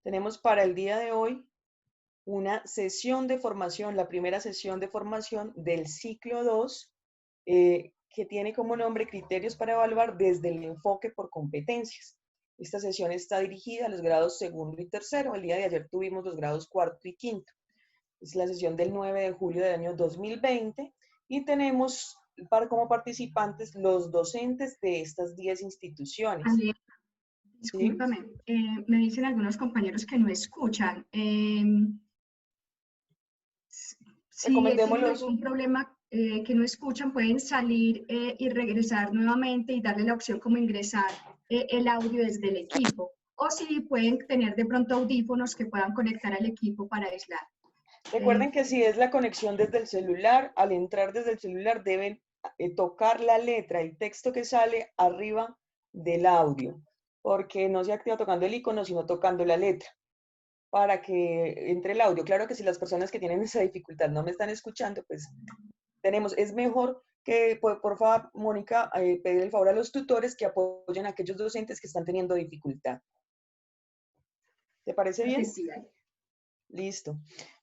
Tenemos para el día de hoy una sesión de formación, la primera sesión de formación del ciclo 2, que tiene como nombre Criterios para evaluar desde el enfoque por competencias. Esta sesión está dirigida a los grados segundo y tercero. El día de ayer tuvimos los grados cuarto y quinto. Es la sesión del 9 de julio del año 2020 y tenemos como participantes los docentes de estas 10 instituciones. Ale, ¿Sí? discúlpame, me dicen algunos compañeros que no escuchan. Si tienen Recomendémoslos. algún problema que no escuchan, pueden salir y regresar nuevamente y darle la opción como ingresar el audio desde el equipo. O si pueden tener de pronto audífonos que puedan conectar al equipo para aislar. Recuerden que si es la conexión desde el celular, al entrar desde el celular deben tocar la letra, el texto que sale arriba del audio, porque no se activa tocando el icono, sino tocando la letra, para que entre el audio. Claro que si las personas que tienen esa dificultad no me están escuchando, pues es mejor que, por favor, Mónica, pedir el favor a los tutores que apoyen a aquellos docentes que están teniendo dificultad. ¿Te parece bien? Sí, dale. Listo.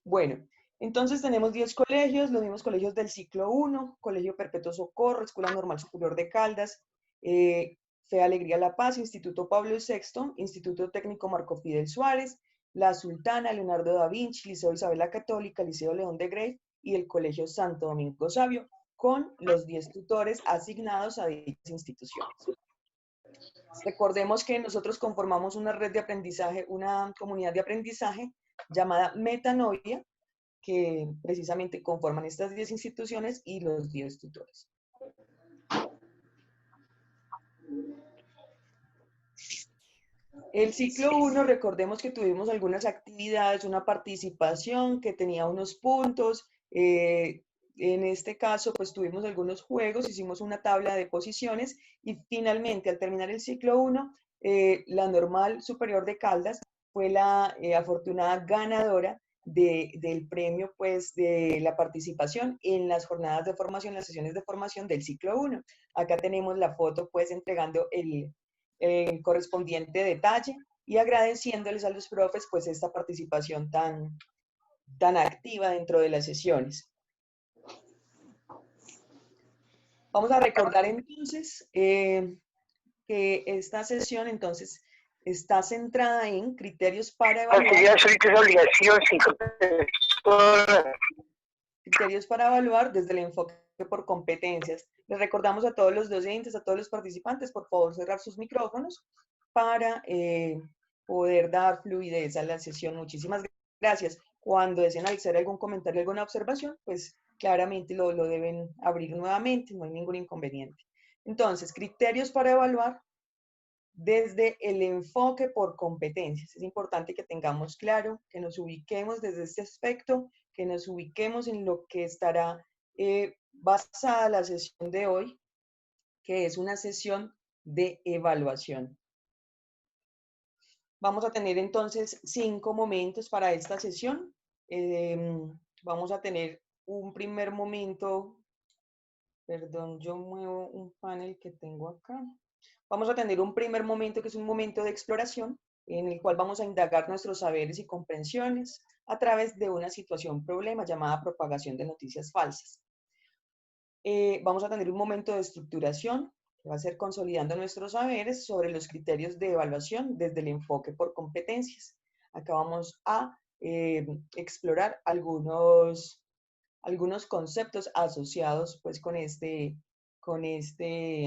Bueno, entonces tenemos 10 colegios, los mismos colegios del ciclo 1, Colegio Perpetuo Socorro, Escuela Normal Superior de Caldas, Fe Alegría La Paz, Instituto Pablo VI, Instituto Técnico Marco Fidel Suárez, La Sultana, Leonardo da Vinci, Liceo Isabel la Católica, Liceo León de Grey y el Colegio Santo Domingo Sabio, con los 10 tutores asignados a dichas instituciones. Recordemos que nosotros conformamos una red de aprendizaje, una comunidad de aprendizaje llamada Metanoia, que precisamente conforman estas 10 instituciones y los 10 tutores. El ciclo 1, recordemos que tuvimos algunas actividades, una participación que tenía unos puntos. En este caso, pues tuvimos algunos juegos, hicimos una tabla de posiciones y finalmente, al terminar el ciclo 1, la Normal Superior de Caldas fue la afortunada ganadora del premio, pues, de la participación en las jornadas de formación, las sesiones de formación del ciclo 1. Acá tenemos la foto, pues, entregando el correspondiente detalle y agradeciéndoles a los profes, pues, esta participación tan activa dentro de las sesiones. Vamos a recordar entonces que esta sesión entonces está centrada en criterios para evaluar. Criterios para evaluar desde el enfoque por competencias. Les recordamos a todos los docentes, a todos los participantes, por favor cerrar sus micrófonos para poder dar fluidez a la sesión. Muchísimas gracias. Cuando deseen hacer algún comentario, alguna observación, pues claramente lo deben abrir nuevamente, no hay ningún inconveniente. Entonces, criterios para evaluar desde el enfoque por competencias. Es importante que tengamos claro, que nos ubiquemos desde este aspecto, que nos ubiquemos en lo que estará basada la sesión de hoy, que es una sesión de evaluación. Vamos a tener entonces 5 momentos para esta sesión. Vamos a tener un primer momento, perdón, yo muevo un panel que tengo acá. Vamos a tener un primer momento que es un momento de exploración en el cual vamos a indagar nuestros saberes y comprensiones a través de una situación problema llamada propagación de noticias falsas. Vamos a tener un momento de estructuración que va a ser consolidando nuestros saberes sobre los criterios de evaluación desde el enfoque por competencias. Acá vamos a explorar algunos conceptos asociados pues con este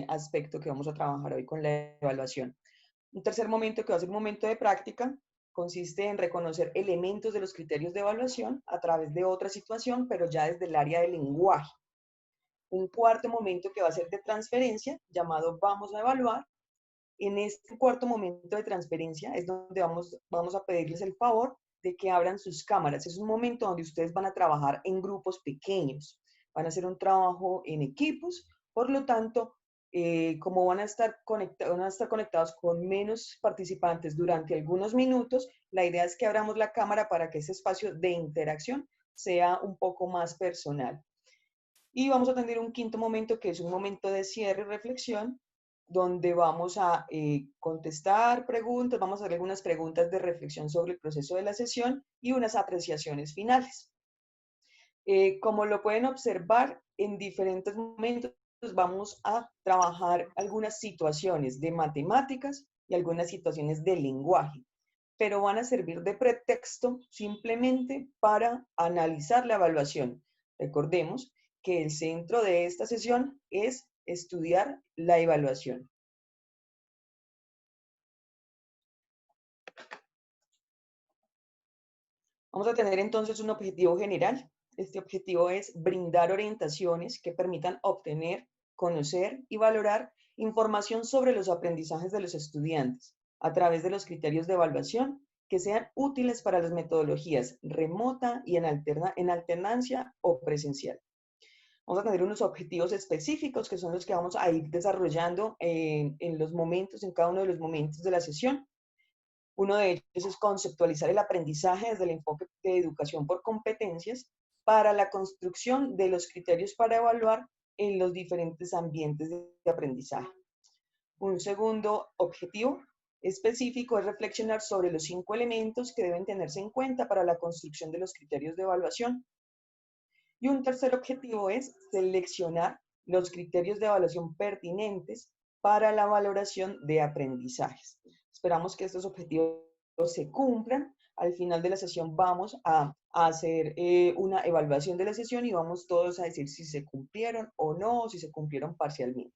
aspecto que vamos a trabajar hoy con la evaluación. Un tercer momento, que va a ser un momento de práctica, consiste en reconocer elementos de los criterios de evaluación a través de otra situación, pero ya desde el área del lenguaje. Un cuarto momento que va a ser de transferencia, llamado vamos a evaluar. En este cuarto momento de transferencia es donde vamos a pedirles el favor de que abran sus cámaras. Es un momento donde ustedes van a trabajar en grupos pequeños, van a hacer un trabajo en equipos, por lo tanto, como van a estar conectados con menos participantes durante algunos minutos, la idea es que abramos la cámara para que ese espacio de interacción sea un poco más personal. Y vamos a tener un quinto momento que es un momento de cierre y reflexión, donde vamos a contestar preguntas, vamos a hacer algunas preguntas de reflexión sobre el proceso de la sesión y unas apreciaciones finales. Como lo pueden observar, en diferentes momentos vamos a trabajar algunas situaciones de matemáticas y algunas situaciones de lenguaje, pero van a servir de pretexto simplemente para analizar la evaluación. Recordemos que el centro de esta sesión es estudiar la evaluación. Vamos a tener entonces un objetivo general. Este objetivo es brindar orientaciones que permitan obtener, conocer y valorar información sobre los aprendizajes de los estudiantes a través de los criterios de evaluación que sean útiles para las metodologías remota y en alternancia o presencial. Vamos a tener unos objetivos específicos que son los que vamos a ir desarrollando en cada uno de los momentos de la sesión. Uno de ellos es conceptualizar el aprendizaje desde el enfoque de educación por competencias para la construcción de los criterios para evaluar en los diferentes ambientes de aprendizaje. Un segundo objetivo específico es reflexionar sobre los 5 elementos que deben tenerse en cuenta para la construcción de los criterios de evaluación. Y un tercer objetivo es seleccionar los criterios de evaluación pertinentes para la valoración de aprendizajes. Esperamos que estos objetivos se cumplan. Al final de la sesión vamos a hacer una evaluación de la sesión y vamos todos a decir si se cumplieron o no, o si se cumplieron parcialmente.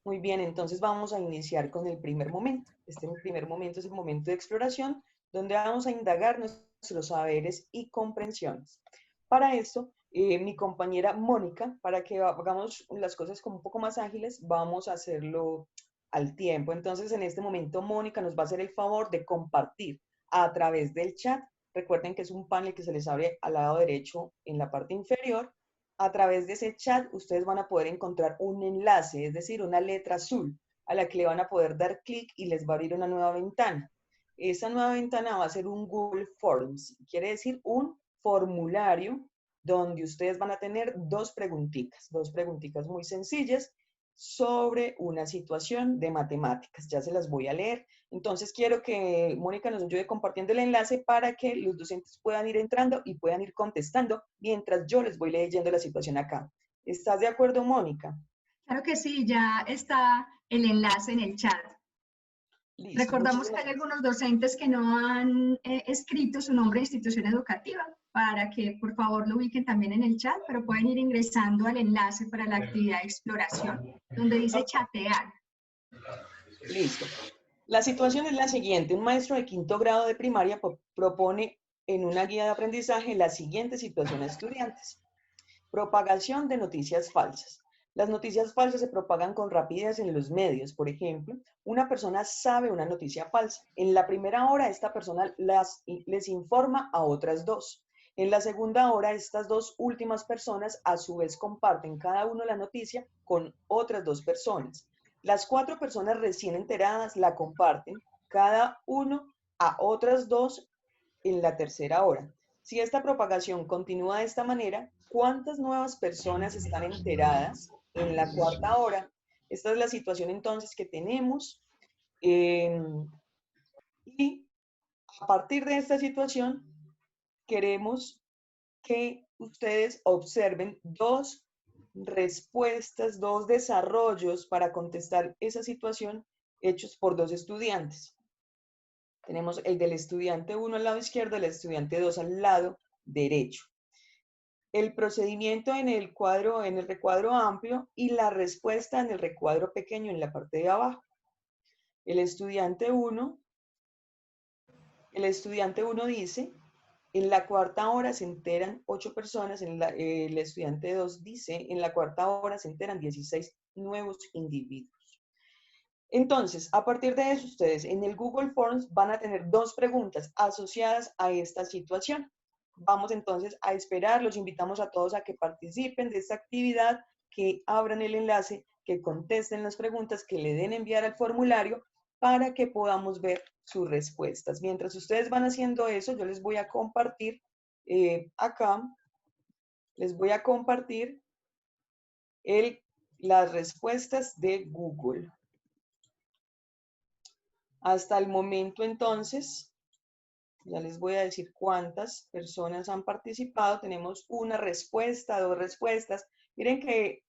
Muy bien, entonces vamos a iniciar con el primer momento. Este primer momento es el momento de exploración, donde vamos a indagar nuestros saberes y comprensiones. Para esto, mi compañera Mónica, para que hagamos las cosas como un poco más ágiles, vamos a hacerlo al tiempo. Entonces, en este momento, Mónica nos va a hacer el favor de compartir a través del chat. Recuerden que es un panel que se les abre al lado derecho en la parte inferior. A través de ese chat, ustedes van a poder encontrar un enlace, es decir, una letra azul, a la que le van a poder dar clic y les va a abrir una nueva ventana. Esa nueva ventana va a ser un Google Forms, quiere decir un formulario donde ustedes van a tener dos preguntitas muy sencillas sobre una situación de matemáticas. Ya se las voy a leer. Entonces quiero que Mónica nos ayude compartiendo el enlace para que los docentes puedan ir entrando y puedan ir contestando mientras yo les voy leyendo la situación acá. ¿Estás de acuerdo, Mónica? Claro que sí, ya está el enlace en el chat. Listo, Recordamos que hay algunos docentes que no han escrito su nombre de institución educativa para que por favor lo ubiquen también en el chat, pero pueden ir ingresando al enlace para la actividad de exploración, donde dice chatear. Listo. La situación es la siguiente. Un maestro de 5º grado de primaria propone en una guía de aprendizaje la siguiente situación a estudiantes. Propagación de noticias falsas. Las noticias falsas se propagan con rapidez en los medios. Por ejemplo, una persona sabe una noticia falsa. En la primera hora, esta persona les informa a otras dos. En la segunda hora, estas dos últimas personas a su vez comparten cada uno la noticia con otras 2 personas. Las 4 personas recién enteradas la comparten, cada uno a otras 2 en la tercera hora. Si esta propagación continúa de esta manera, ¿cuántas nuevas personas están enteradas en la 4ª hora? Esta es la situación entonces que tenemos. Y a partir de esta situación, queremos que ustedes observen 2 respuestas, 2 desarrollos para contestar esa situación hechos por 2 estudiantes. Tenemos el del estudiante 1 al lado izquierdo, el estudiante 2 al lado derecho. El procedimiento en el recuadro amplio y la respuesta en el recuadro pequeño en la parte de abajo. El estudiante 1 dice, en la 4ª hora se enteran 8 personas, el estudiante 2 dice, en la 4ª hora se enteran 16 nuevos individuos. Entonces, a partir de eso, ustedes en el Google Forms van a tener 2 preguntas asociadas a esta situación. Vamos entonces a esperar, los invitamos a todos a que participen de esta actividad, que abran el enlace, que contesten las preguntas, que le den enviar al formulario para que podamos ver sus respuestas. Mientras ustedes van haciendo eso, yo les voy a compartir acá, les voy a compartir las respuestas de Google. Hasta el momento, entonces, ya les voy a decir cuántas personas han participado. Tenemos una respuesta, dos respuestas. Miren que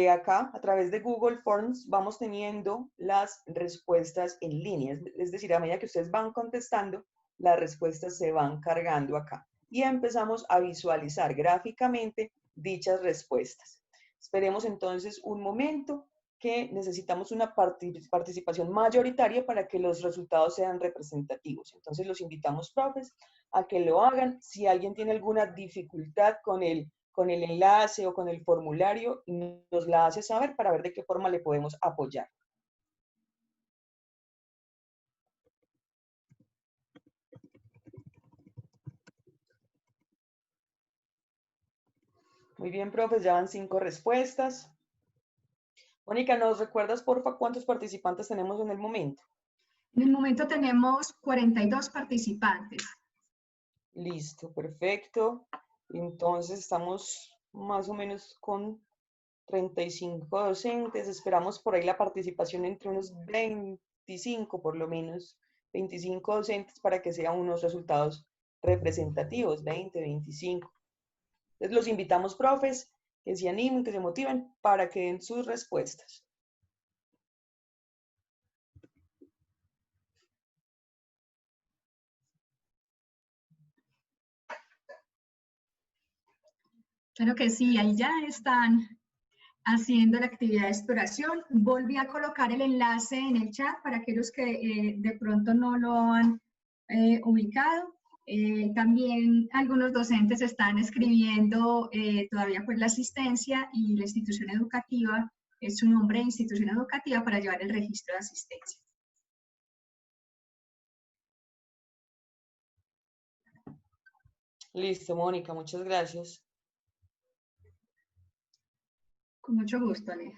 acá, a través de Google Forms, vamos teniendo las respuestas en línea. Es decir, a medida que ustedes van contestando, las respuestas se van cargando acá. Y empezamos a visualizar gráficamente dichas respuestas. Esperemos entonces un momento, que necesitamos una participación mayoritaria para que los resultados sean representativos. Entonces los invitamos, profes, a que lo hagan. Si alguien tiene alguna dificultad con el enlace o con el formulario, nos la hace saber para ver de qué forma le podemos apoyar. Muy bien, profes, ya van 5 respuestas. Mónica, ¿nos recuerdas, porfa, cuántos participantes tenemos en el momento? En el momento tenemos 42 participantes. Listo, perfecto. Entonces estamos más o menos con 35 docentes. Esperamos por ahí la participación entre unos 25, por lo menos, 25 docentes para que sean unos resultados representativos, 20, 25. Entonces los invitamos, profes, que se animen, que se motiven para que den sus respuestas. Claro que sí, ahí ya están haciendo la actividad de exploración. Volví a colocar el enlace en el chat para aquellos que de pronto no lo han ubicado. También algunos docentes están escribiendo todavía pues la asistencia y la institución educativa, es su nombre de institución educativa para llevar el registro de asistencia. Listo, Mónica, muchas gracias. Con mucho gusto, Ale.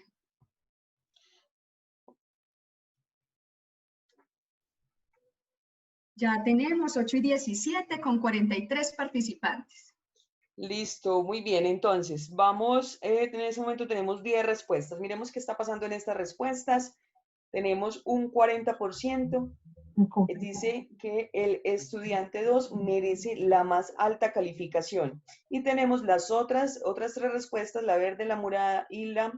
Ya tenemos 8:17 con 43 participantes. Listo, muy bien. Entonces, vamos, en ese momento tenemos 10 respuestas. Miremos qué está pasando en estas respuestas. Tenemos un 40%. Dice que el estudiante 2 merece la más alta calificación. Y tenemos las otras 3 respuestas, la verde, la morada y la...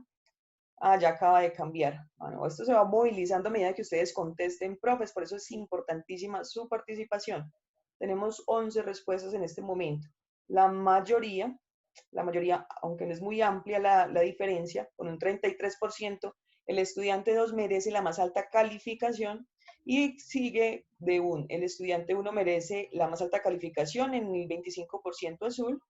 Ah, ya acaba de cambiar. Bueno, esto se va movilizando a medida que ustedes contesten, profes, por eso es importantísima su participación. Tenemos 11 respuestas en este momento. La mayoría, aunque no es muy amplia la diferencia, con un 33%, el estudiante 2 merece la más alta calificación y sigue el estudiante 1 merece la más alta calificación en el 25% azul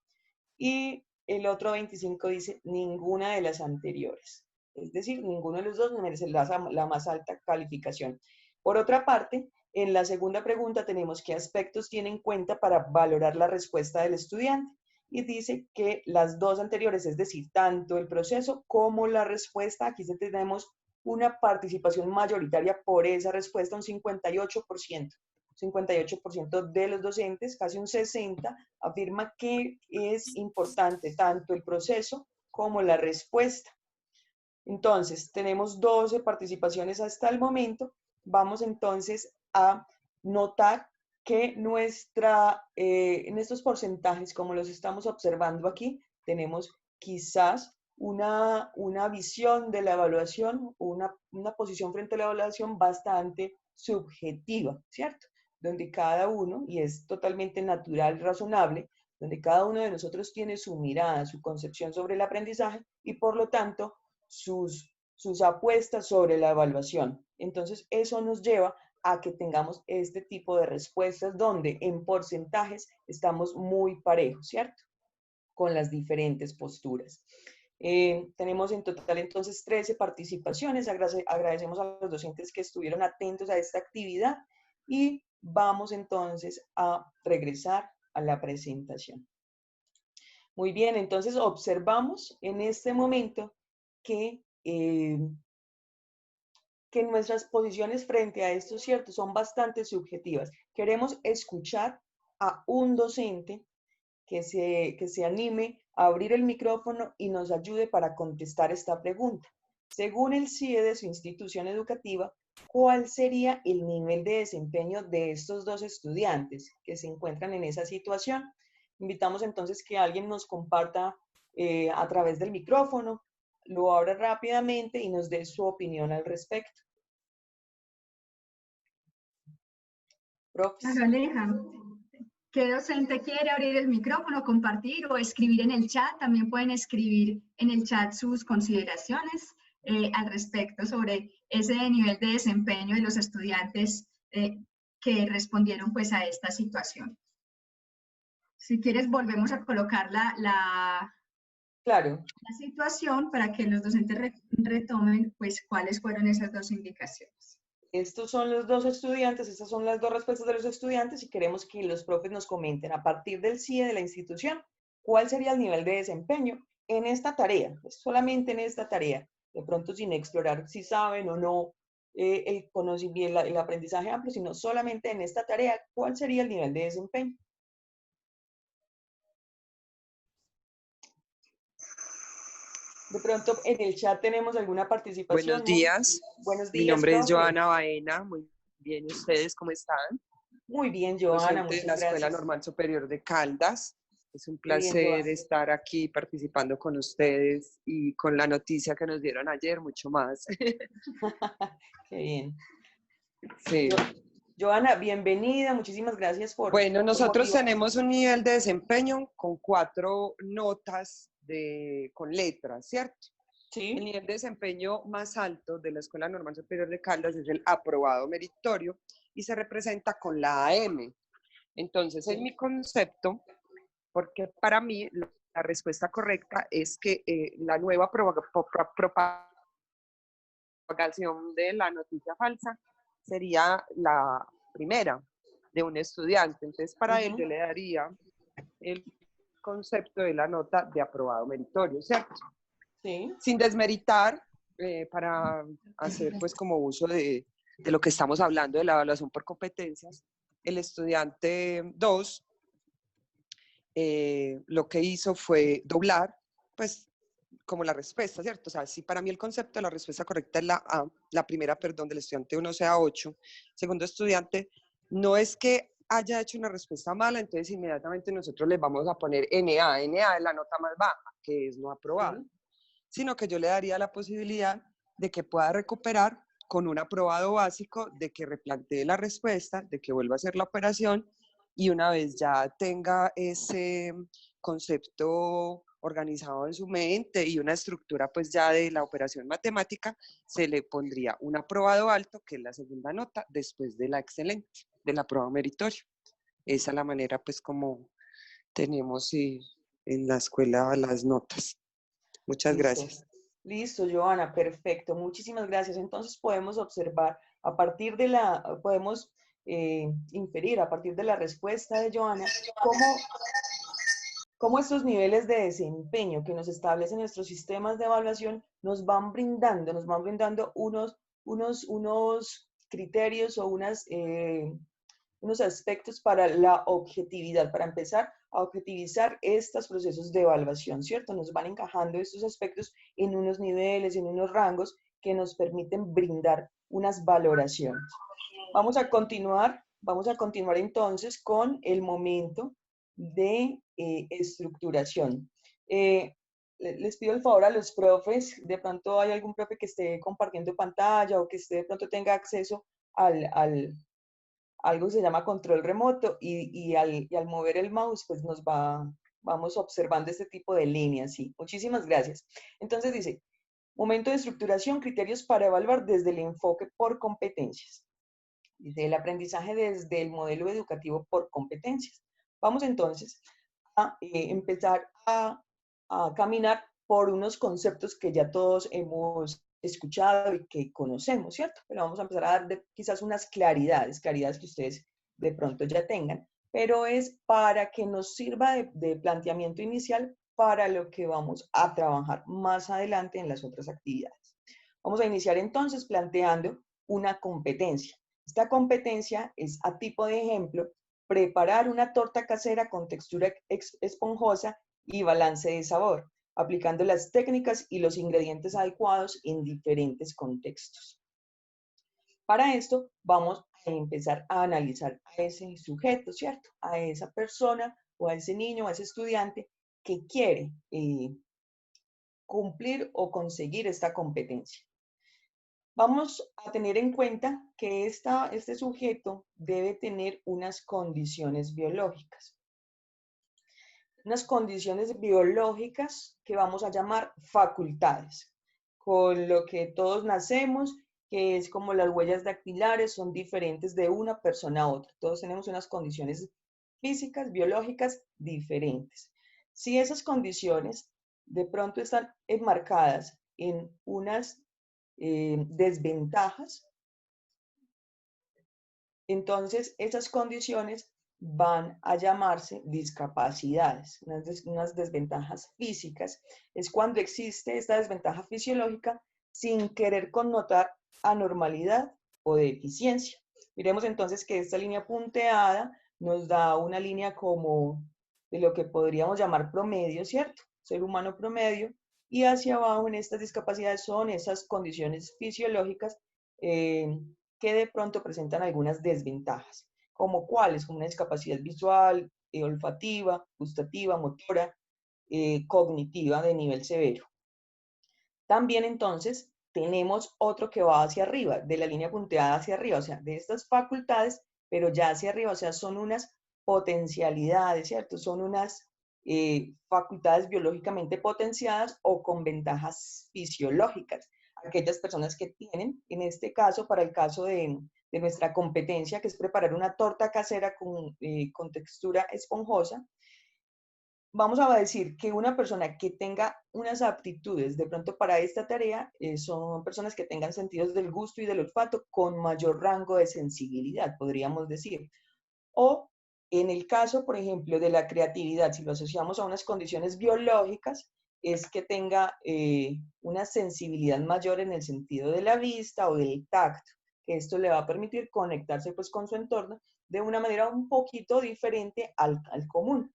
y el otro 25% dice ninguna de las anteriores. Es decir, ninguno de los dos merece la más alta calificación. Por otra parte, en la segunda pregunta tenemos qué aspectos tiene en cuenta para valorar la respuesta del estudiante. Y dice que las dos anteriores, es decir, tanto el proceso como la respuesta, aquí tenemos una participación mayoritaria por esa respuesta, un 58%. 58% de los docentes, casi un 60%, afirma que es importante tanto el proceso como la respuesta. Entonces, tenemos 12 participaciones hasta el momento. Vamos entonces a notar que en estos porcentajes, como los estamos observando aquí, tenemos quizás una visión de la evaluación, una posición frente a la evaluación bastante subjetiva, ¿cierto? Donde cada uno, y es totalmente natural, razonable, donde cada uno de nosotros tiene su mirada, su concepción sobre el aprendizaje y por lo tanto sus apuestas sobre la evaluación. Entonces, eso nos lleva a que tengamos este tipo de respuestas donde en porcentajes estamos muy parejos, ¿cierto? Con las diferentes posturas. Tenemos en total entonces 13 participaciones. Agradecemos a los docentes que estuvieron atentos a esta actividad y vamos entonces a regresar a la presentación. Muy bien, entonces observamos en este momento que nuestras posiciones frente a esto, ¿cierto?, son bastante subjetivas. Queremos escuchar a un docente que se anime a abrir el micrófono y nos ayude para contestar esta pregunta. Según el CIE de su institución educativa, ¿cuál sería el nivel de desempeño de estos dos estudiantes que se encuentran en esa situación? Invitamos entonces que alguien nos comparta a través del micrófono, lo abra rápidamente y nos dé su opinión al respecto. Profes. Claro, Aleja. ¿Qué docente quiere abrir el micrófono, compartir o escribir en el chat? También pueden escribir en el chat sus consideraciones al respecto sobre ese nivel de desempeño de los estudiantes que respondieron pues a esta situación. Si quieres, volvemos a colocar Claro. la situación para que los docentes retomen pues cuáles fueron esas dos indicaciones. Estos son los dos estudiantes, estas son las dos respuestas de los estudiantes y queremos que los profes nos comenten a partir del CIE de la institución cuál sería el nivel de desempeño en esta tarea, solamente en esta tarea, de pronto sin explorar si saben o no el conocimiento, el aprendizaje amplio, sino solamente en esta tarea, cuál sería el nivel de desempeño. De pronto en el chat tenemos alguna participación. Buenos días. Buenos Mi días, nombre es profe. Joana Baena. Muy bien, ¿y ustedes cómo están? Muy bien, Joana, Docente de muchas la Escuela gracias. Normal Superior de Caldas. Es un Qué bien, placer Joana. estar aquí participando con ustedes y con la noticia que nos dieron ayer, mucho más. Qué bien. Sí. Joana, bienvenida, muchísimas gracias Bueno, nosotros motivar. tenemos un nivel de desempeño con 4 notas con letras, ¿cierto? Sí. El nivel de desempeño más alto de la Escuela Normal Superior de Caldas es el aprobado meritorio y se representa con la AM. Entonces, en mi concepto, porque para mí la respuesta correcta es que la nueva propagación de la noticia falsa sería la primera de un estudiante. Entonces, para él yo le daría el concepto de la nota de aprobado meritorio, ¿cierto? Sí. Sin desmeritar, para hacer pues como uso de lo que estamos hablando de la evaluación por competencias, el estudiante 2 lo que hizo fue doblar pues como la respuesta, ¿cierto? O sea, si para mí el concepto de la respuesta correcta es la A, la primera, perdón, del estudiante 1 sea 8, segundo estudiante, no es que haya hecho una respuesta mala, entonces inmediatamente nosotros le vamos a poner NA, NA es la nota más baja, que es no aprobado. Sí. Sino que yo le daría la posibilidad de que pueda recuperar con un aprobado básico, de que replantee la respuesta, de que vuelva a hacer la operación y una vez ya tenga ese concepto organizado en su mente y una estructura pues ya de la operación matemática, se le pondría un aprobado alto, que es la segunda nota, después de la excelente, del aprobado meritorio. Esa es la manera pues como tenemos en la escuela las notas. Muchas gracias. Listo, Joana, perfecto. Muchísimas gracias. Entonces podemos observar, podemos inferir a partir de la respuesta de Joana, cómo estos niveles de desempeño que nos establecen nuestros sistemas de evaluación nos van brindando unos criterios o unos aspectos para la objetividad, para empezar a objetivizar estos procesos de evaluación, ¿cierto? Nos van encajando estos aspectos en unos niveles, en unos rangos que nos permiten brindar unas valoraciones. Vamos a continuar entonces con el momento de estructuración. Les pido el favor a los profes, de pronto hay algún profe que esté compartiendo pantalla o que de pronto tenga acceso algo que se llama control remoto y al mover el mouse pues vamos observando este tipo de líneas. Sí. Muchísimas gracias. Entonces dice, momento de estructuración, criterios para evaluar desde el enfoque por competencias. Dice, el aprendizaje desde el modelo educativo por competencias. Vamos entonces a empezar a caminar por unos conceptos que ya todos hemos escuchado y que conocemos, ¿cierto? Pero vamos a empezar a dar quizás unas claridades que ustedes de pronto ya tengan, pero es para que nos sirva de planteamiento inicial para lo que vamos a trabajar más adelante en las otras actividades. Vamos a iniciar entonces planteando una competencia. Esta competencia es a tipo de ejemplo preparar una torta casera con textura esponjosa y balance de sabor, aplicando las técnicas y los ingredientes adecuados en diferentes contextos. Para esto vamos a empezar a analizar a ese sujeto, ¿cierto? A esa persona o a ese niño o a ese estudiante que quiere cumplir o conseguir esta competencia. Vamos a tener en cuenta que este sujeto debe tener unas condiciones biológicas. Unas condiciones biológicas que vamos a llamar facultades, con lo que todos nacemos, que es como las huellas dactilares, son diferentes de una persona a otra. Todos tenemos unas condiciones físicas, biológicas diferentes. Si esas condiciones de pronto están enmarcadas en unas desventajas, entonces esas condiciones van a llamarse discapacidades, unas desventajas físicas. Es cuando existe esta desventaja fisiológica sin querer connotar anormalidad o deficiencia. Miremos entonces que esta línea punteada nos da una línea como de lo que podríamos llamar promedio, ¿cierto? Ser humano promedio. Y hacia abajo en estas discapacidades son esas condiciones fisiológicas que de pronto presentan algunas desventajas, como cuáles, como una discapacidad visual, olfativa, gustativa, motora, cognitiva de nivel severo. También entonces tenemos otro que va hacia arriba, de la línea punteada hacia arriba, o sea, de estas facultades, pero ya hacia arriba, o sea, son unas potencialidades, ¿cierto? Son unas facultades biológicamente potenciadas o con ventajas fisiológicas. Aquellas personas que tienen, en este caso, para el caso de nuestra competencia, que es preparar una torta casera con textura esponjosa, vamos a decir que una persona que tenga unas aptitudes de pronto para esta tarea son personas que tengan sentidos del gusto y del olfato con mayor rango de sensibilidad, podríamos decir. O en el caso, por ejemplo, de la creatividad, si lo asociamos a unas condiciones biológicas, es que tenga una sensibilidad mayor en el sentido de la vista o del tacto, que esto le va a permitir conectarse pues con su entorno de una manera un poquito diferente al común.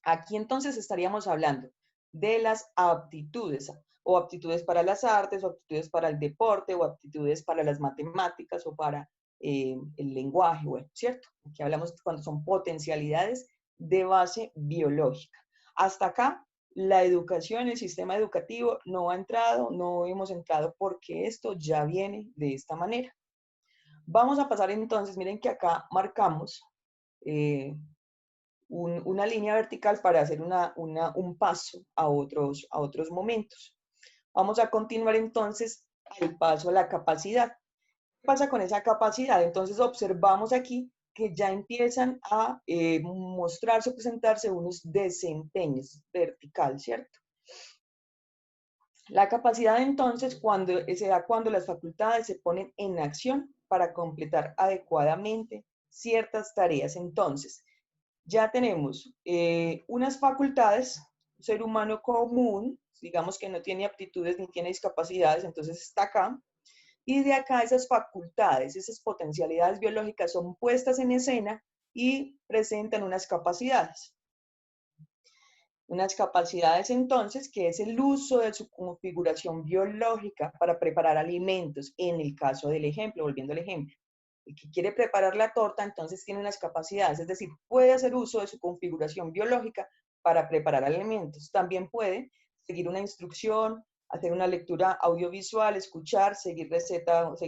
Aquí entonces estaríamos hablando de las aptitudes, o aptitudes para las artes, o aptitudes para el deporte, o aptitudes para las matemáticas, o para el lenguaje, bueno, ¿cierto? Aquí hablamos cuando son potencialidades de base biológica. Hasta acá, la educación, el sistema educativo no ha entrado, no hemos entrado porque esto ya viene de esta manera. Vamos a pasar entonces, miren que acá marcamos una línea vertical para hacer un paso a otros momentos. Vamos a continuar entonces el paso a la capacidad. ¿Qué pasa con esa capacidad? Entonces observamos aquí que ya empiezan a mostrarse o presentarse unos desempeños vertical, ¿cierto? La capacidad entonces se da cuando las facultades se ponen en acción para completar adecuadamente ciertas tareas. Entonces, ya tenemos unas facultades, un ser humano común, digamos que no tiene aptitudes ni tiene discapacidades, entonces está acá, y de acá esas facultades, esas potencialidades biológicas son puestas en escena y presentan unas capacidades. Unas capacidades entonces que es el uso de su configuración biológica para preparar alimentos, en el caso del ejemplo, volviendo al ejemplo. El que quiere preparar la torta, entonces tiene unas capacidades, es decir, puede hacer uso de su configuración biológica para preparar alimentos. También puede seguir una instrucción, hacer una lectura audiovisual, escuchar,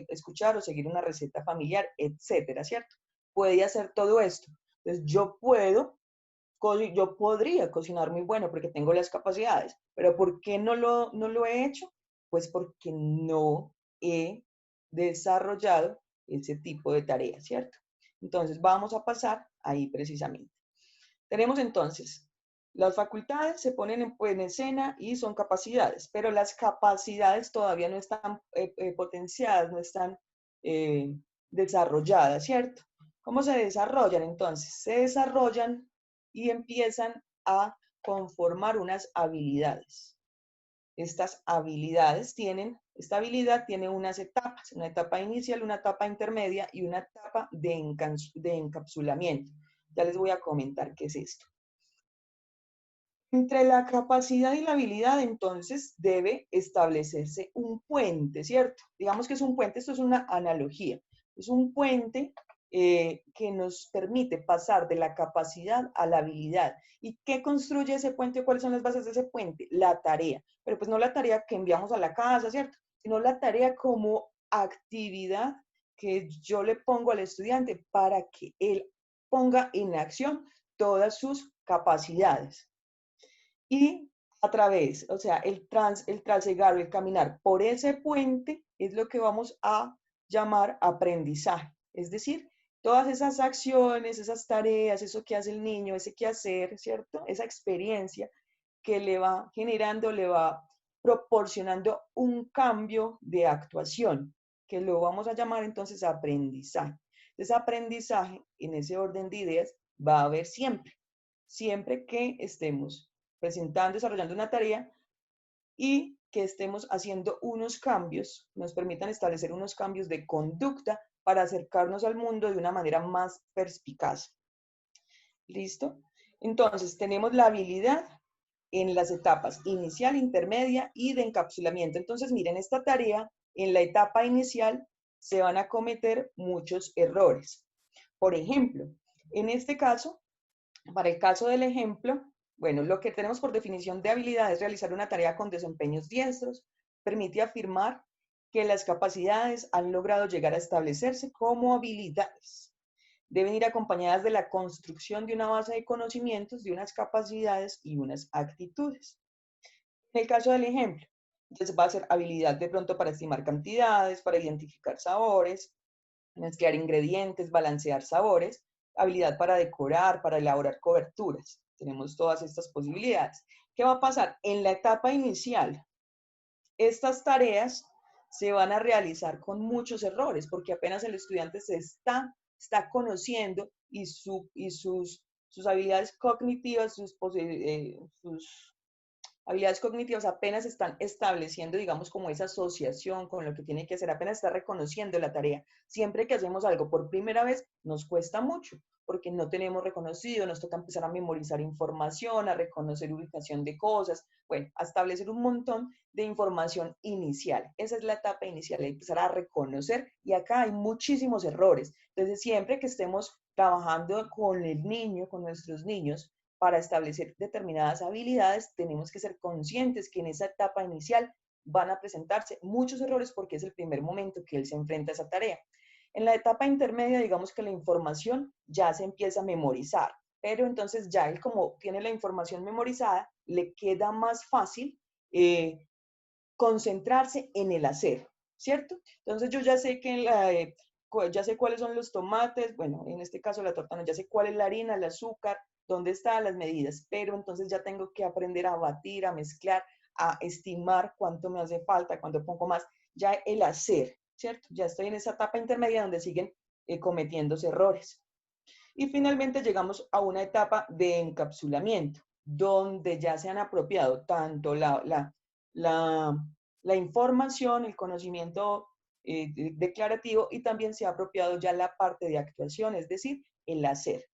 escuchar o seguir una receta familiar, etcétera, ¿cierto? Puede hacer todo esto. Entonces, yo podría cocinar muy bueno porque tengo las capacidades, pero ¿por qué no lo he hecho? Pues porque no he desarrollado ese tipo de tareas, ¿cierto? Entonces vamos a pasar ahí precisamente. Tenemos entonces, las facultades se ponen en escena y son capacidades, pero las capacidades todavía no están potenciadas, no están desarrolladas, ¿cierto? ¿Cómo se desarrollan entonces? Se desarrollan y empiezan a conformar unas habilidades. Estas habilidades esta habilidad tiene unas etapas, una etapa inicial, una etapa intermedia y una etapa de encapsulamiento. Ya les voy a comentar qué es esto. Entre la capacidad y la habilidad, entonces, debe establecerse un puente, ¿cierto? Digamos que es un puente, esto es una analogía. Es un puente que nos permite pasar de la capacidad a la habilidad. ¿Y qué construye ese puente? ¿Cuáles son las bases de ese puente? La tarea. Pero pues no la tarea que enviamos a la casa, ¿cierto? Sino la tarea como actividad que yo le pongo al estudiante para que él ponga en acción todas sus capacidades. Y a través, o sea, el trasegar o el caminar por ese puente es lo que vamos a llamar aprendizaje. Es decir, todas esas acciones, esas tareas, eso que hace el niño, ese quehacer, ¿cierto? Esa experiencia que le va generando, le va proporcionando un cambio de actuación, que lo vamos a llamar entonces aprendizaje. Entonces, aprendizaje, en ese orden de ideas, va a haber siempre, siempre que estemos presentando, desarrollando una tarea y que estemos haciendo unos cambios, nos permitan establecer unos cambios de conducta para acercarnos al mundo de una manera más perspicaz. ¿Listo? Entonces, tenemos la habilidad en las etapas inicial, intermedia y de encapsulamiento. Entonces, miren, esta tarea, en la etapa inicial, se van a cometer muchos errores. Por ejemplo, en este caso, para el caso del ejemplo, bueno, lo que tenemos por definición de habilidad es realizar una tarea con desempeños diestros, permite afirmar que las capacidades han logrado llegar a establecerse como habilidades. Deben ir acompañadas de la construcción de una base de conocimientos, de unas capacidades y unas actitudes. En el caso del ejemplo, entonces va a ser habilidad de pronto para estimar cantidades, para identificar sabores, mezclar ingredientes, balancear sabores, habilidad para decorar, para elaborar coberturas. Tenemos todas estas posibilidades. ¿Qué va a pasar? En la etapa inicial, estas tareas se van a realizar con muchos errores, porque apenas el estudiante se está conociendo y sus habilidades cognitivas, sus habilidades cognitivas apenas están estableciendo, digamos, como esa asociación con lo que tiene que hacer, apenas está reconociendo la tarea. Siempre que hacemos algo por primera vez, nos cuesta mucho, porque no tenemos reconocido, nos toca empezar a memorizar información, a reconocer ubicación de cosas, bueno, a establecer un montón de información inicial. Esa es la etapa inicial, de empezar a reconocer, y acá hay muchísimos errores. Entonces, siempre que estemos trabajando con el niño, con nuestros niños, para establecer determinadas habilidades, tenemos que ser conscientes que en esa etapa inicial van a presentarse muchos errores porque es el primer momento que él se enfrenta a esa tarea. En la etapa intermedia, digamos que la información ya se empieza a memorizar, pero entonces ya él, como tiene la información memorizada, le queda más fácil concentrarse en el hacer, ¿cierto? Entonces yo ya sé que ya sé cuáles son los tomates, bueno, en este caso la torta, no, ya sé cuál es la harina, el azúcar, dónde están las medidas, pero entonces ya tengo que aprender a batir, a mezclar, a estimar cuánto me hace falta, cuánto pongo más, ya el hacer, ¿cierto? Ya estoy en esa etapa intermedia donde siguen cometiéndose errores. Y finalmente llegamos a una etapa de encapsulamiento, donde ya se han apropiado tanto la información, el conocimiento declarativo, y también se ha apropiado ya la parte de actuación, es decir, el hacer.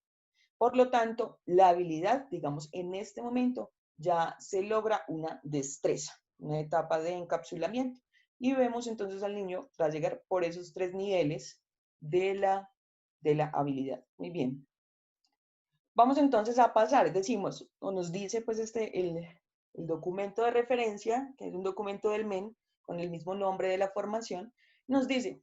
Por lo tanto, la habilidad, digamos, en este momento ya se logra una destreza, una etapa de encapsulamiento. Y vemos entonces al niño tras llegar por esos 3 niveles de la habilidad. Muy bien. Vamos entonces a pasar, decimos, o nos dice pues el documento de referencia, que es un documento del MEN, con el mismo nombre de la formación, nos dice,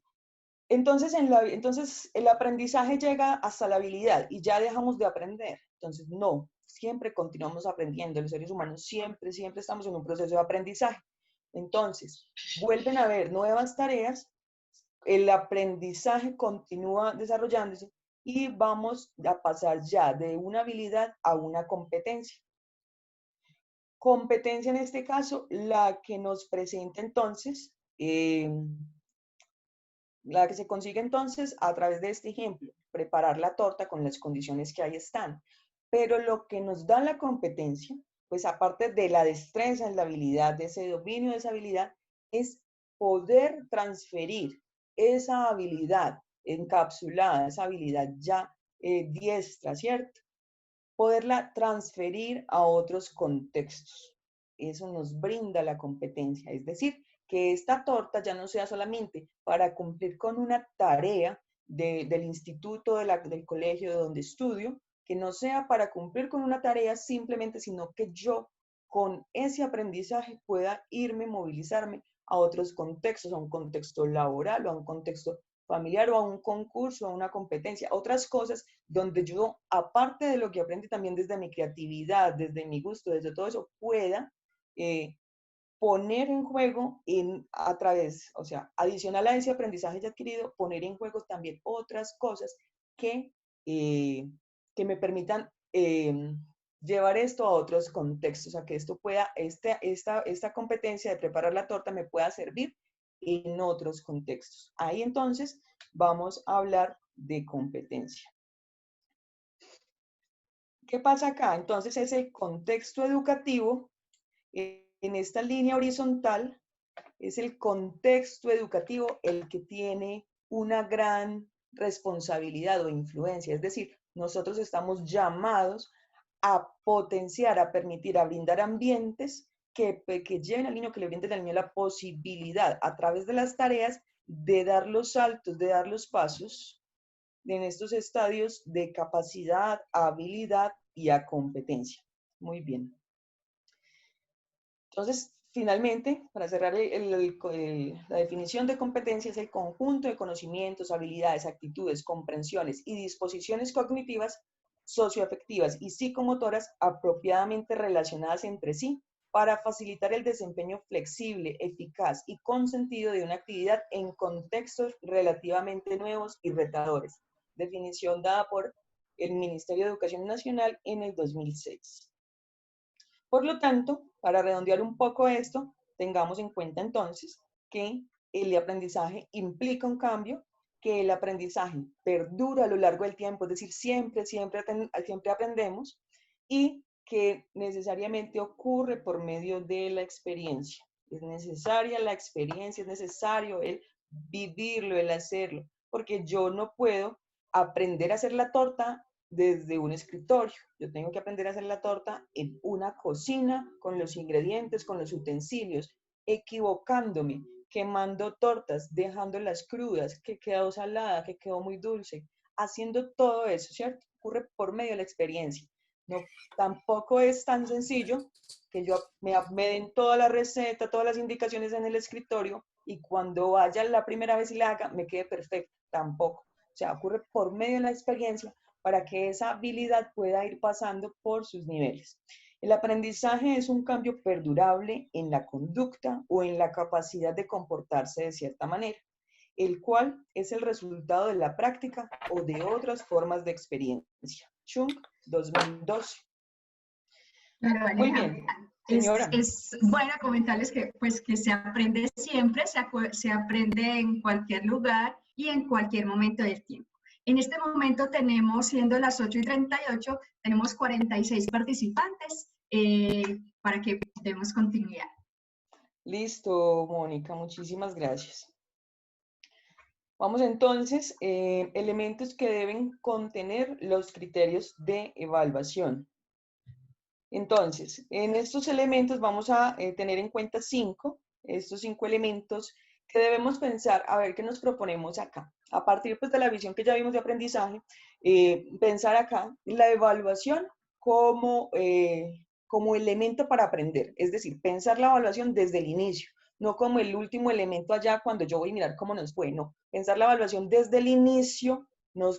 entonces el aprendizaje llega hasta la habilidad y ya dejamos de aprender. Entonces, no, siempre continuamos aprendiendo. Los seres humanos siempre estamos en un proceso de aprendizaje. Entonces, vuelven a haber nuevas tareas, el aprendizaje continúa desarrollándose y vamos a pasar ya de una habilidad a una competencia. Competencia en este caso, la que nos presenta entonces, la que se consigue entonces a través de este ejemplo, preparar la torta con las condiciones que ahí están. Pero lo que nos da la competencia, pues aparte de la destreza, la habilidad, de ese dominio de esa habilidad, es poder transferir esa habilidad encapsulada, esa habilidad ya diestra, ¿cierto? Poderla transferir a otros contextos. Eso nos brinda la competencia, es decir, que esta torta ya no sea solamente para cumplir con una tarea del instituto, del colegio, de donde estudio, que no sea para cumplir con una tarea simplemente, sino que yo con ese aprendizaje pueda irme, movilizarme a otros contextos, a un contexto laboral o a un contexto familiar o a un concurso, a una competencia, otras cosas donde yo, aparte de lo que aprendí también desde mi creatividad, desde mi gusto, desde todo eso, pueda poner en juego a través, o sea, adicional a ese aprendizaje ya adquirido, poner en juego también otras cosas que, que me permitan llevar esto a otros contextos, o sea, que esto pueda, esta competencia de preparar la torta me pueda servir en otros contextos. Ahí entonces vamos a hablar de competencia. ¿Qué pasa acá? Entonces es el contexto educativo. En esta línea horizontal es el contexto educativo el que tiene una gran responsabilidad o influencia. Es decir, nosotros estamos llamados a potenciar, a permitir, a brindar ambientes que lleven al niño, que le brinden al niño la posibilidad a través de las tareas de dar los saltos, de dar los pasos en estos estadios de capacidad, habilidad y a competencia. Muy bien. Entonces, finalmente, para cerrar la definición de competencia es el conjunto de conocimientos, habilidades, actitudes, comprensiones y disposiciones cognitivas, socioafectivas y psicomotoras apropiadamente relacionadas entre sí para facilitar el desempeño flexible, eficaz y consentido de una actividad en contextos relativamente nuevos y retadores. Definición dada por el Ministerio de Educación Nacional en el 2006. Por lo tanto, para redondear un poco esto, tengamos en cuenta entonces que el aprendizaje implica un cambio, que el aprendizaje perdura a lo largo del tiempo, es decir, siempre aprendemos, y que necesariamente ocurre por medio de la experiencia. Es necesaria la experiencia, es necesario el vivirlo, el hacerlo, porque yo no puedo aprender a hacer la torta desde un escritorio. Yo tengo que aprender a hacer la torta en una cocina, con los ingredientes, con los utensilios, equivocándome, quemando tortas, dejándolas crudas, que quedó salada, que quedó muy dulce, haciendo todo eso, ¿cierto? Ocurre por medio de la experiencia. No, tampoco es tan sencillo que yo me den toda la receta, todas las indicaciones en el escritorio y cuando vaya la primera vez y la haga, me quede perfecto. Tampoco. O sea, ocurre por medio de la experiencia para que esa habilidad pueda ir pasando por sus niveles. El aprendizaje es un cambio perdurable en la conducta o en la capacidad de comportarse de cierta manera, el cual es el resultado de la práctica o de otras formas de experiencia. Chung, 2012. Claro, Muy bien, señora. Es bueno comentarles que, pues, que se aprende siempre, se aprende en cualquier lugar y en cualquier momento del tiempo. En este momento tenemos, siendo las 8:38, tenemos 46 participantes para que demos continuidad. Listo, Mónica, muchísimas gracias. Vamos entonces, elementos que deben contener los criterios de evaluación. Entonces, en estos elementos vamos a tener en cuenta estos cinco elementos que debemos pensar, a ver qué nos proponemos acá. A partir pues, de la visión que ya vimos de aprendizaje, pensar acá la evaluación como elemento para aprender, es decir, pensar la evaluación desde el inicio, no como el último elemento allá cuando yo voy a mirar cómo nos fue, no, pensar la evaluación desde el inicio,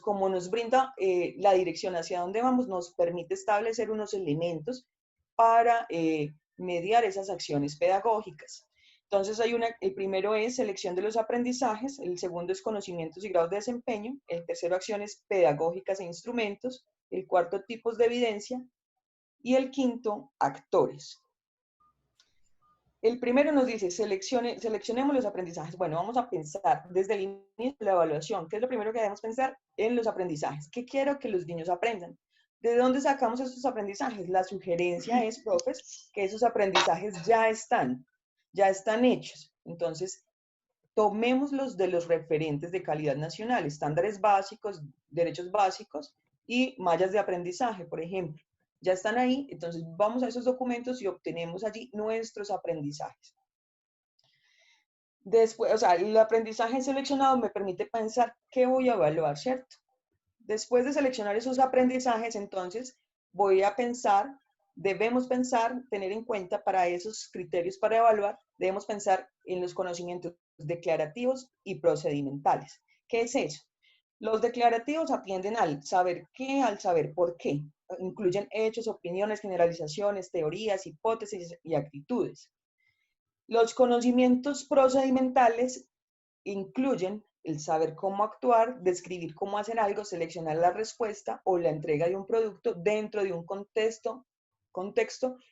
como nos brinda la dirección hacia dónde vamos, nos permite establecer unos elementos para mediar esas acciones pedagógicas. Entonces, el primero es selección de los aprendizajes, el segundo es conocimientos y grados de desempeño, el tercero acciones pedagógicas e instrumentos, el cuarto tipos de evidencia y el quinto actores. El primero nos dice, seleccionemos los aprendizajes. Bueno, vamos a pensar desde el inicio de la evaluación. ¿Qué es lo primero que debemos pensar? En los aprendizajes. ¿Qué quiero que los niños aprendan? ¿De dónde sacamos estos aprendizajes? La sugerencia es, profes, que esos aprendizajes ya están hechos. Entonces, tomémoslos de los referentes de calidad nacional, estándares básicos, derechos básicos, y mallas de aprendizaje, por ejemplo. Ya están ahí, entonces vamos a esos documentos y obtenemos allí nuestros aprendizajes. Después, o sea, el aprendizaje seleccionado me permite pensar qué voy a evaluar, ¿cierto? Después de seleccionar esos aprendizajes, entonces voy a pensar, debemos pensar, tener en cuenta para esos criterios para evaluar, debemos pensar en los conocimientos declarativos y procedimentales. ¿Qué es eso? Los declarativos atienden al saber qué, al saber por qué. Incluyen hechos, opiniones, generalizaciones, teorías, hipótesis y actitudes. Los conocimientos procedimentales incluyen el saber cómo actuar, describir cómo hacer algo, seleccionar la respuesta o la entrega de un producto dentro de un contexto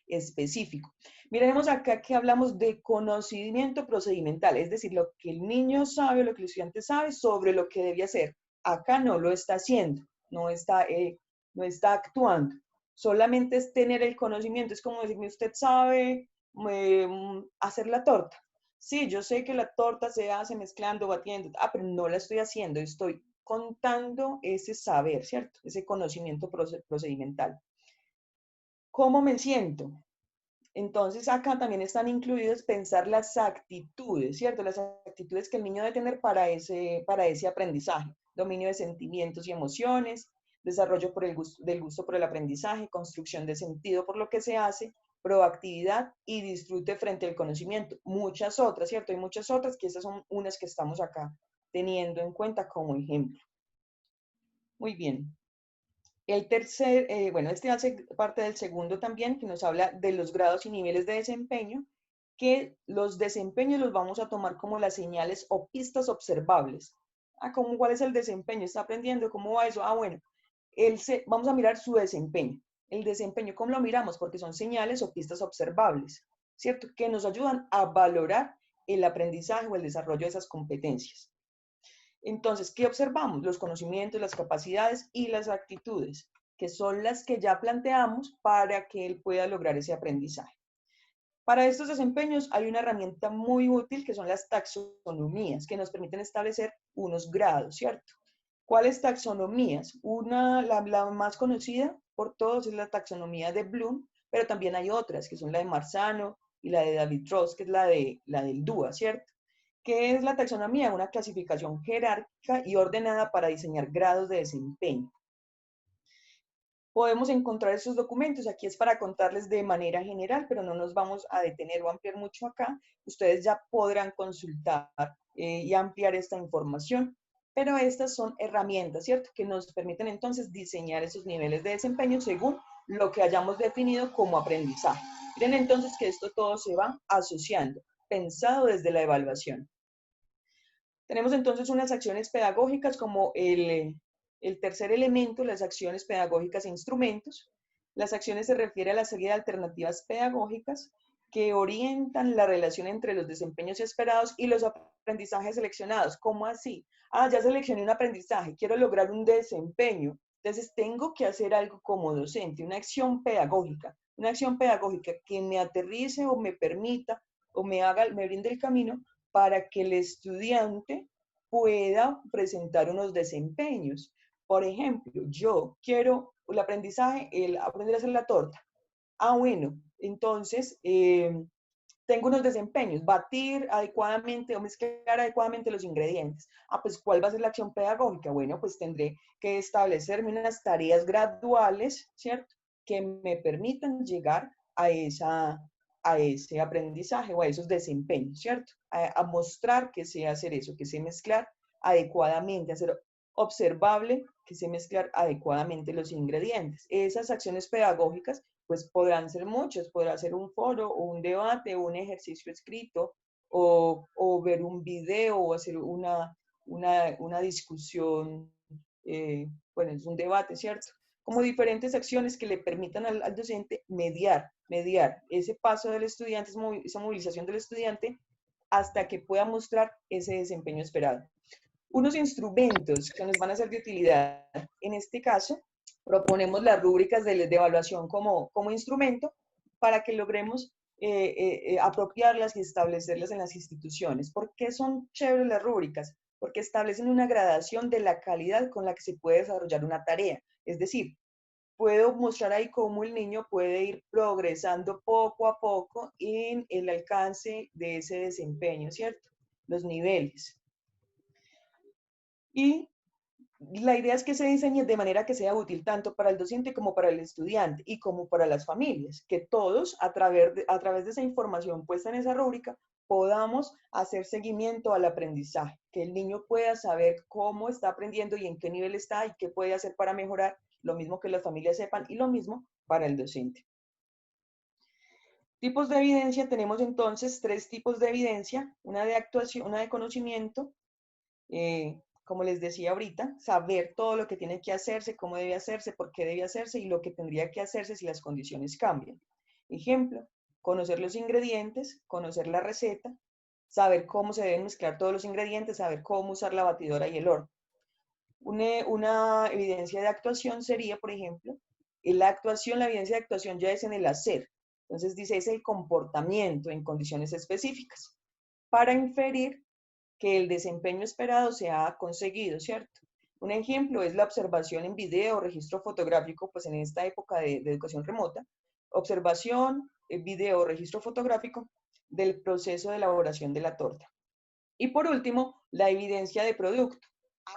específico. Miremos acá que hablamos de conocimiento procedimental, es decir, lo que el niño sabe, lo que el estudiante sabe sobre lo que debe hacer. Acá no lo está haciendo, no está actuando. Solamente es tener el conocimiento, es como decirme, usted sabe hacer la torta. Sí, yo sé que la torta se hace mezclando, batiendo, pero no la estoy haciendo, estoy contando ese saber, ¿cierto? Ese conocimiento procedimental. ¿Cómo me siento? Entonces acá también están incluidos pensar las actitudes, ¿cierto? Las actitudes que el niño debe tener para ese aprendizaje. Dominio de sentimientos y emociones, desarrollo del gusto por el aprendizaje, construcción de sentido por lo que se hace, proactividad y disfrute frente al conocimiento. Muchas otras, ¿cierto? Hay muchas otras que esas son unas que estamos acá teniendo en cuenta como ejemplo. Muy bien. El tercer, bueno, este hace parte del segundo también, que nos habla de los grados y niveles de desempeño, que los desempeños los vamos a tomar como las señales o pistas observables. ¿Cuál es el desempeño? ¿Está aprendiendo? ¿Cómo va eso? Bueno, vamos a mirar su desempeño. El desempeño, ¿cómo lo miramos? Porque son señales o pistas observables, ¿cierto? Que nos ayudan a valorar el aprendizaje o el desarrollo de esas competencias. Entonces, ¿qué observamos? Los conocimientos, las capacidades y las actitudes, que son las que ya planteamos para que él pueda lograr ese aprendizaje. Para estos desempeños hay una herramienta muy útil que son las taxonomías, que nos permiten establecer unos grados, ¿cierto? ¿Cuáles taxonomías? La más conocida por todos es la taxonomía de Bloom, pero también hay otras, que son la de Marzano y la de David Ross, que es la del DUA, ¿cierto? ¿Qué es la taxonomía? Una clasificación jerárquica y ordenada para diseñar grados de desempeño. Podemos encontrar esos documentos, aquí es para contarles de manera general, pero no nos vamos a detener o ampliar mucho acá. Ustedes ya podrán consultar y ampliar esta información, pero estas son herramientas, ¿cierto? Que nos permiten entonces diseñar esos niveles de desempeño según lo que hayamos definido como aprendizaje. Miren entonces que esto todo se va asociando, pensado desde la evaluación. Tenemos entonces unas acciones pedagógicas como el tercer elemento, las acciones pedagógicas e instrumentos. Las acciones se refieren a la serie de alternativas pedagógicas que orientan la relación entre los desempeños esperados y los aprendizajes seleccionados. ¿Cómo así? Ya seleccioné un aprendizaje, quiero lograr un desempeño. Entonces tengo que hacer algo como docente, una acción pedagógica que me aterrice o me permita o me brinde el camino para que el estudiante pueda presentar unos desempeños. Por ejemplo, yo quiero el aprendizaje, el aprender a hacer la torta. Bueno, entonces tengo unos desempeños, batir adecuadamente o mezclar adecuadamente los ingredientes. Pues ¿cuál va a ser la acción pedagógica? Bueno, pues tendré que establecerme unas tareas graduales, ¿cierto? Que me permitan llegar a ese aprendizaje o a esos desempeños, ¿cierto? A mostrar que sé hacer eso, que sé mezclar adecuadamente, hacer observable, que sé mezclar adecuadamente los ingredientes. Esas acciones pedagógicas pues podrán ser muchos, podrá ser un foro o un debate o un ejercicio escrito o ver un video o hacer una discusión, bueno, es un debate, ¿cierto? Como diferentes acciones que le permitan al docente mediar ese paso del estudiante, esa movilización del estudiante hasta que pueda mostrar ese desempeño esperado. Unos instrumentos que nos van a ser de utilidad. En este caso, proponemos las rúbricas de evaluación como instrumento para que logremos apropiarlas y establecerlas en las instituciones. ¿Por qué son chéveres las rúbricas? porque establecen una gradación de la calidad con la que se puede desarrollar una tarea. Es decir, puedo mostrar ahí cómo el niño puede ir progresando poco a poco en el alcance de ese desempeño, ¿cierto? Los niveles. Y la idea es que se diseñe de manera que sea útil tanto para el docente como para el estudiante y como para las familias, que todos a través de esa información puesta en esa rúbrica podamos hacer seguimiento al aprendizaje, que el niño pueda saber cómo está aprendiendo y en qué nivel está y qué puede hacer para mejorar, lo mismo que las familias sepan y lo mismo para el docente. Tipos de evidencia, tenemos entonces 3 tipos de evidencia, una de actuación, una de conocimiento, como les decía ahorita, saber todo lo que tiene que hacerse, cómo debe hacerse, por qué debe hacerse y lo que tendría que hacerse si las condiciones cambian. Ejemplo, conocer los ingredientes, conocer la receta, saber cómo se deben mezclar todos los ingredientes, saber cómo usar la batidora y el horno. Una evidencia de actuación sería, por ejemplo, la evidencia de actuación ya es en el hacer. Entonces dice, es el comportamiento en condiciones específicas, para inferir que el desempeño esperado se ha conseguido, ¿cierto? Un ejemplo es la observación en video o registro fotográfico, pues en esta época de educación remota, observación, video o registro fotográfico del proceso de elaboración de la torta. Y por último, la evidencia de producto.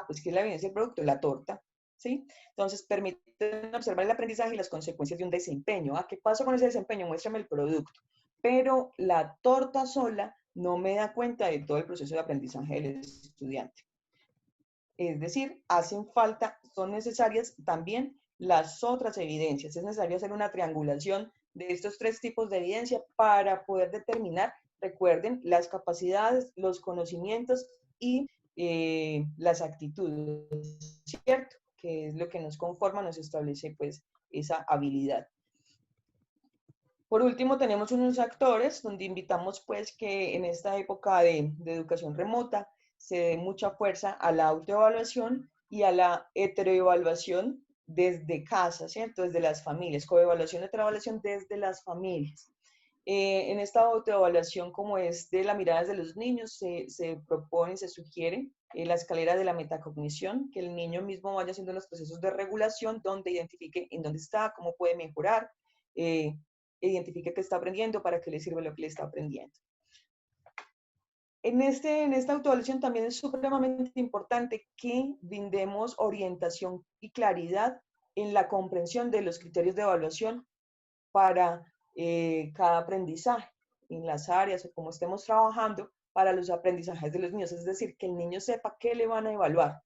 Pues ¿qué es la evidencia de producto? La torta, ¿sí? Entonces, permiten observar el aprendizaje y las consecuencias de un desempeño. ¿Qué pasó con ese desempeño? Muéstrame el producto. Pero la torta sola no me da cuenta de todo el proceso de aprendizaje del estudiante. Es decir, son necesarias también las otras evidencias. Es necesario hacer una triangulación de estos 3 tipos de evidencia para poder determinar, recuerden, las capacidades, los conocimientos y las actitudes, ¿cierto? Que es lo que nos conforma, nos establece pues esa habilidad. Por último, tenemos unos actores donde invitamos pues que en esta época de educación remota se dé mucha fuerza a la autoevaluación y a la heteroevaluación desde casa, ¿cierto? Desde las familias, coevaluación, heteroevaluación desde las familias. En esta autoevaluación, como es de la mirada de los niños, se propone, se sugiere la escalera de la metacognición, que el niño mismo vaya haciendo los procesos de regulación donde identifique en dónde está, cómo puede mejorar, identifique qué está aprendiendo, para qué le sirve lo que le está aprendiendo. En esta autoevaluación también es supremamente importante que brindemos orientación y claridad en la comprensión de los criterios de evaluación para cada aprendizaje, en las áreas o como estemos trabajando para los aprendizajes de los niños. Es decir, que el niño sepa qué le van a evaluar,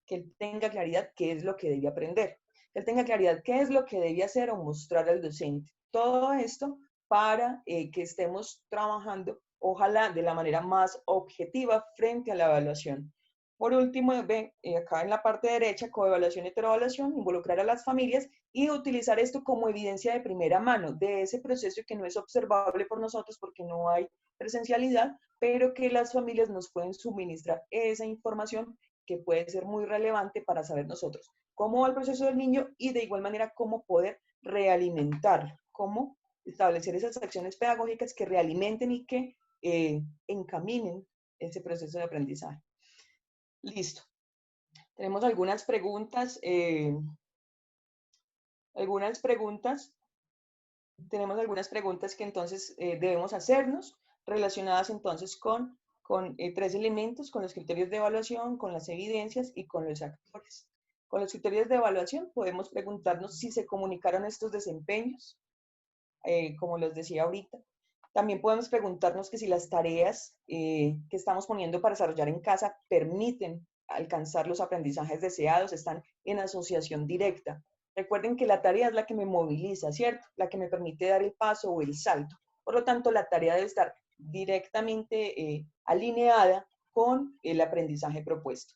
que él tenga claridad qué es lo que debe aprender, que él tenga claridad qué es lo que debe hacer o mostrar al docente. Todo esto para que estemos trabajando, ojalá, de la manera más objetiva frente a la evaluación. Por último, ven acá en la parte derecha, coevaluación y heteroevaluación, involucrar a las familias y utilizar esto como evidencia de primera mano de ese proceso que no es observable por nosotros porque no hay presencialidad, pero que las familias nos pueden suministrar esa información que puede ser muy relevante para saber nosotros cómo va el proceso del niño y de igual manera cómo poder realimentarlo, cómo establecer esas acciones pedagógicas que realimenten y que encaminen ese proceso de aprendizaje. Listo. Tenemos algunas preguntas. Tenemos algunas preguntas que entonces debemos hacernos, relacionadas entonces con 3 elementos, con los criterios de evaluación, con las evidencias y con los actores. Con los criterios de evaluación podemos preguntarnos si se comunicaron estos desempeños, como los decía ahorita. También podemos preguntarnos que si las tareas que estamos poniendo para desarrollar en casa permiten alcanzar los aprendizajes deseados, están en asociación directa. Recuerden que la tarea es la que me moviliza, ¿cierto? La que me permite dar el paso o el salto. Por lo tanto, la tarea debe estar directamente alineada con el aprendizaje propuesto.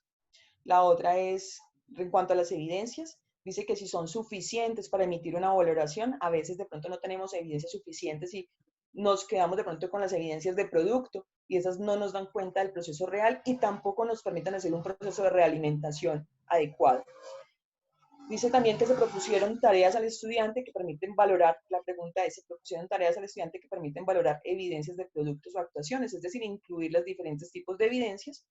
La otra es, en cuanto a las evidencias, dice que si son suficientes para emitir una valoración, a veces de pronto no tenemos evidencias suficientes y nos quedamos de pronto con las evidencias de producto y esas no nos dan cuenta del proceso real y tampoco nos permiten hacer un proceso de realimentación adecuado. Dice también que se propusieron tareas al estudiante que permiten valorar, la pregunta es, ¿se propusieron tareas al estudiante que permiten valorar evidencias de productos o actuaciones? Es decir, incluir los diferentes tipos de evidencias.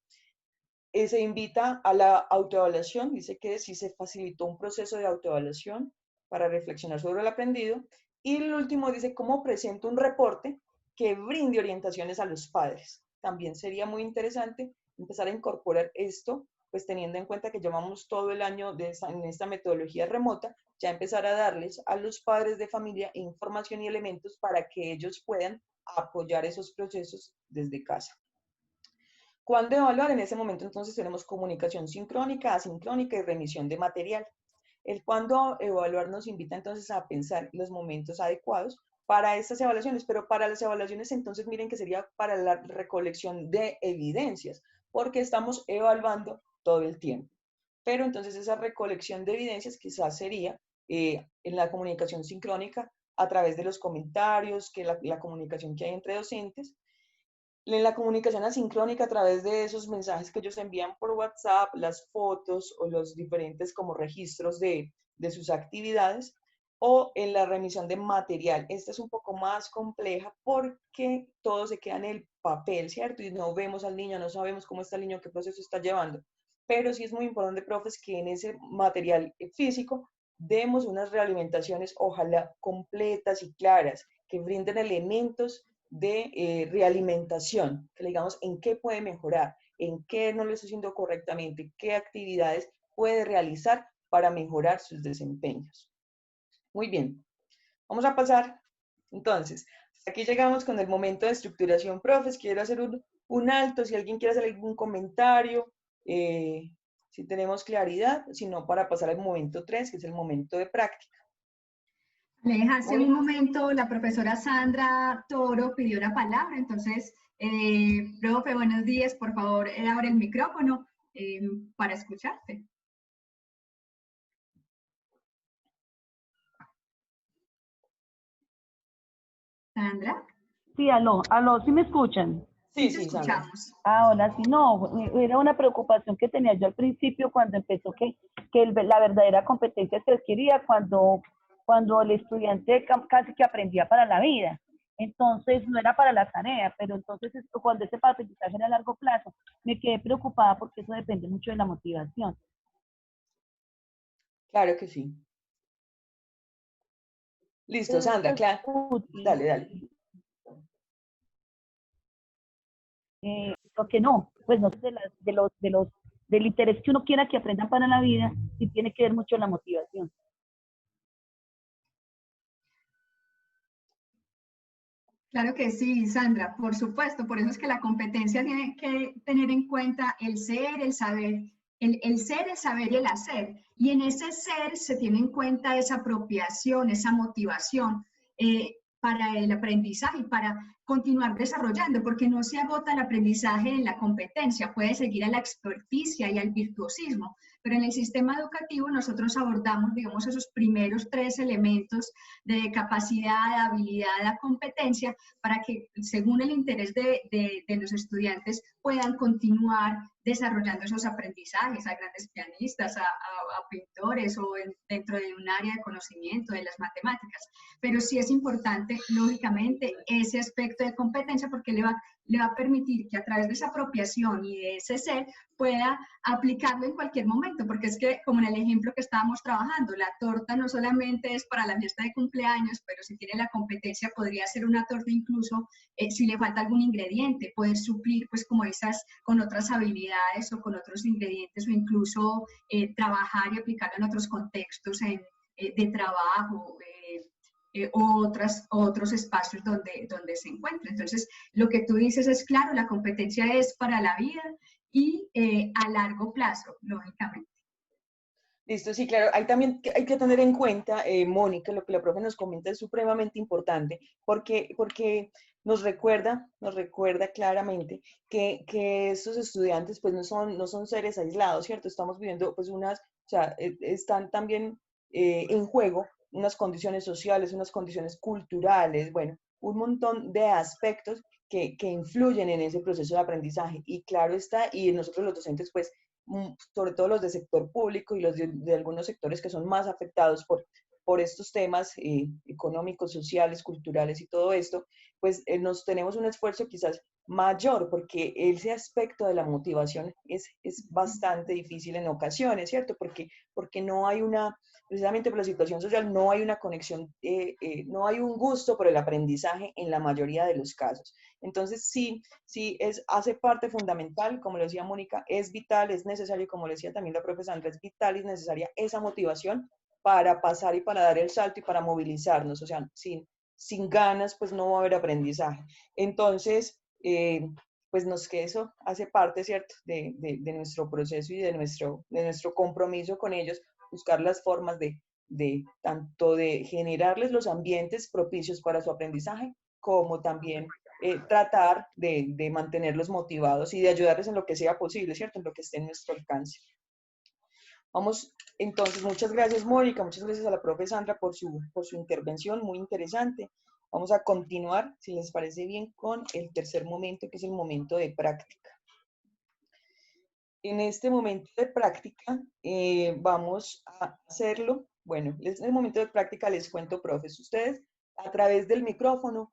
Se invita a la autoevaluación, dice que sí se facilitó un proceso de autoevaluación para reflexionar sobre el aprendido. Y el último dice cómo presento un reporte que brinde orientaciones a los padres. También sería muy interesante empezar a incorporar esto, pues teniendo en cuenta que llevamos todo el año en esta metodología remota, ya empezar a darles a los padres de familia información y elementos para que ellos puedan apoyar esos procesos desde casa. ¿Cuándo evaluar? En ese momento entonces tenemos comunicación sincrónica, asincrónica y remisión de material. El cuándo evaluar nos invita entonces a pensar los momentos adecuados para estas evaluaciones, pero para las evaluaciones entonces miren que sería para la recolección de evidencias, porque estamos evaluando todo el tiempo. Pero entonces esa recolección de evidencias quizás sería en la comunicación sincrónica a través de los comentarios, que la comunicación que hay entre docentes, en la comunicación asincrónica a través de esos mensajes que ellos envían por WhatsApp, las fotos o los diferentes como registros de sus actividades, o en la remisión de material. Esta es un poco más compleja porque todo se queda en el papel, ¿cierto? Y no vemos al niño, no sabemos cómo está el niño, qué proceso está llevando. Pero sí es muy importante, profes, que en ese material físico demos unas realimentaciones, ojalá completas y claras, que brinden elementos de realimentación, que le digamos en qué puede mejorar, en qué no lo está haciendo correctamente, qué actividades puede realizar para mejorar sus desempeños. Muy bien, vamos a pasar. Entonces, aquí llegamos con el momento de estructuración, profes. Quiero hacer un alto, si alguien quiere hacer algún comentario, si tenemos claridad, si no, para pasar al momento 3, que es el momento de práctica. Aleja, hace un momento la profesora Sandra Toro pidió la palabra, entonces, profe, buenos días, por favor, abre el micrófono para escucharte. Sandra. Sí, aló, ¿sí me escuchan? Sí, te escuchamos. Hola, sí, no, era una preocupación que tenía yo al principio cuando empezó que la verdadera competencia se adquiría cuando el estudiante casi que aprendía para la vida. Entonces, no era para la tarea, pero entonces cuando ese aprendizaje era a largo plazo, me quedé preocupada porque eso depende mucho de la motivación. Claro que sí. Listo, Sandra, claro. Dale. Porque no, pues no del interés que uno quiera que aprendan para la vida, sí tiene que ver mucho la motivación. Claro que sí, Sandra, por supuesto. Por eso es que la competencia tiene que tener en cuenta el ser, el saber, el ser, el saber y el hacer. Y en ese ser se tiene en cuenta esa apropiación, esa motivación para el aprendizaje y para continuar desarrollando, porque no se agota el aprendizaje en la competencia, puede seguir a la experticia y al virtuosismo. Pero en el sistema educativo nosotros abordamos, digamos, esos primeros 3 elementos de capacidad, habilidad, competencia, para que según el interés de los estudiantes puedan continuar desarrollando esos aprendizajes a grandes pianistas, a pintores o dentro de un área de conocimiento de las matemáticas. Pero sí es importante, lógicamente, ese aspecto de competencia porque le va a permitir que a través de esa apropiación y de ese ser pueda aplicarlo en cualquier momento, porque es que, como en el ejemplo que estábamos trabajando, la torta no solamente es para la fiesta de cumpleaños, pero si tiene la competencia podría ser una torta incluso si le falta algún ingrediente, poder suplir pues como esas con otras habilidades o con otros ingredientes o incluso trabajar y aplicarlo en otros contextos de trabajo, otros espacios donde se encuentra. Entonces, lo que tú dices es claro, la competencia es para la vida y a largo plazo, lógicamente. Listo, sí, claro. Ahí también hay que tener en cuenta, Mónica, lo que la profe nos comenta es supremamente importante, porque nos recuerda claramente que estos estudiantes pues no son seres aislados, ¿cierto? Estamos viviendo pues o sea, están también en juego unas condiciones sociales, unas condiciones culturales, bueno, un montón de aspectos que influyen en ese proceso de aprendizaje. Y claro está, y nosotros los docentes pues sobre todo los del sector público y los de algunos sectores que son más afectados por por estos temas económicos, sociales, culturales y todo esto, pues nos tenemos un esfuerzo quizás mayor, porque ese aspecto de la motivación es bastante difícil en ocasiones, ¿cierto? Porque no hay una, precisamente por la situación social, no hay una conexión, no hay un gusto por el aprendizaje en la mayoría de los casos. Entonces, sí, hace parte fundamental, como lo decía Mónica, es vital, es necesario, como lo decía también la profesora Sandra, es vital y es necesaria esa motivación para pasar y para dar el salto y para movilizarnos. O sea, sin ganas, pues no va a haber aprendizaje. Entonces, pues que eso hace parte, ¿cierto?, de nuestro proceso y de nuestro compromiso con ellos, buscar las formas tanto de generarles los ambientes propicios para su aprendizaje, como también tratar de mantenerlos motivados y de ayudarles en lo que sea posible, ¿cierto?, en lo que esté en nuestro alcance. Vamos, entonces, muchas gracias, Mónica, muchas gracias a la profe Sandra por su intervención, muy interesante. Vamos a continuar, si les parece bien, con el tercer momento, que es el momento de práctica. En este momento de práctica vamos a hacerlo, bueno, en el momento de práctica les cuento, profes, ustedes a través del micrófono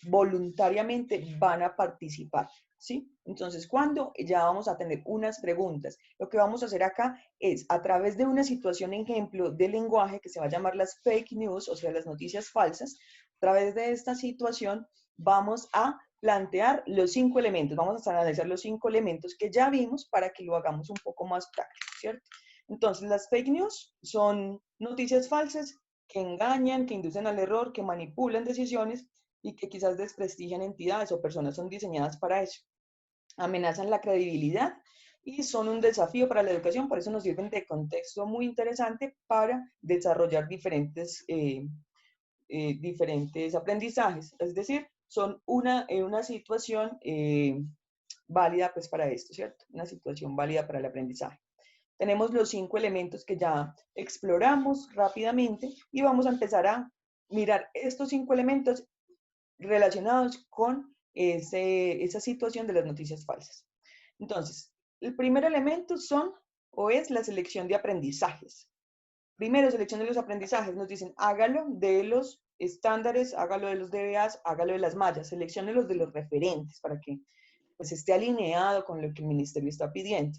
voluntariamente van a participar, ¿sí? Entonces, cuando ya vamos a tener unas preguntas, lo que vamos a hacer acá es, a través de una situación ejemplo de lenguaje que se va a llamar las fake news, o sea, las noticias falsas, a través de esta situación vamos a plantear los 5 elementos, vamos a analizar los 5 elementos que ya vimos para que lo hagamos un poco más práctico, ¿cierto? Entonces, las fake news son noticias falsas que engañan, que inducen al error, que manipulan decisiones y que quizás desprestigian entidades o personas, son diseñadas para eso. Amenazan la credibilidad y son un desafío para la educación, por eso nos sirven de contexto muy interesante para desarrollar diferentes aprendizajes, es decir, son una situación válida pues para esto, ¿cierto? Una situación válida para el aprendizaje. Tenemos los 5 elementos que ya exploramos rápidamente y vamos a empezar a mirar estos 5 elementos relacionados con esa situación de las noticias falsas. Entonces, el primer elemento es la selección de aprendizajes. Primero, selección de los aprendizajes. Nos dicen, hágalo de los estándares, hágalo de los DBAs, hágalo de las mallas, selecciónelos de los referentes para que pues, esté alineado con lo que el ministerio está pidiendo.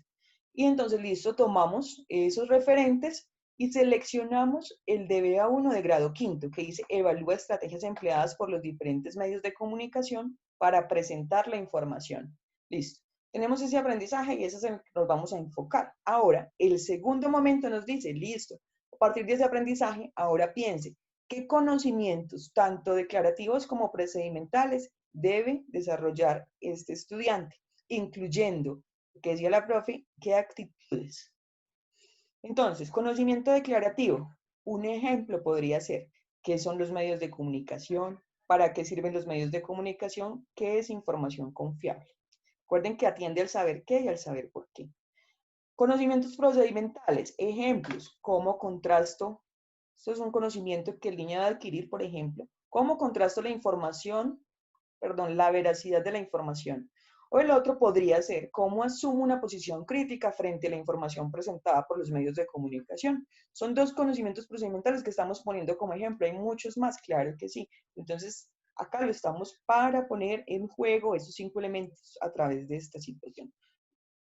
Y entonces, listo, tomamos esos referentes y seleccionamos el DBA1 de grado quinto, que dice, evalúa estrategias empleadas por los diferentes medios de comunicación para presentar la información. Listo. Tenemos ese aprendizaje y ese es el que nos vamos a enfocar. Ahora, el segundo momento nos dice, listo, a partir de ese aprendizaje, ahora piense, ¿qué conocimientos, tanto declarativos como procedimentales, debe desarrollar este estudiante? Incluyendo, que decía la profe, ¿qué actitudes? Entonces, conocimiento declarativo. Un ejemplo podría ser, ¿qué son los medios de comunicación? ¿Para qué sirven los medios de comunicación? ¿Qué es información confiable? Recuerden que atiende al saber qué y al saber por qué. Conocimientos procedimentales, ejemplos, ¿cómo contrasto? Esto es un conocimiento que el niño debe adquirir, por ejemplo, ¿cómo contrasto la veracidad de la información? O el otro podría ser, ¿cómo asumo una posición crítica frente a la información presentada por los medios de comunicación? Son 2 conocimientos procedimentales que estamos poniendo como ejemplo, hay muchos más, claro que sí. Entonces, acá lo estamos para poner en juego esos 5 elementos a través de esta situación.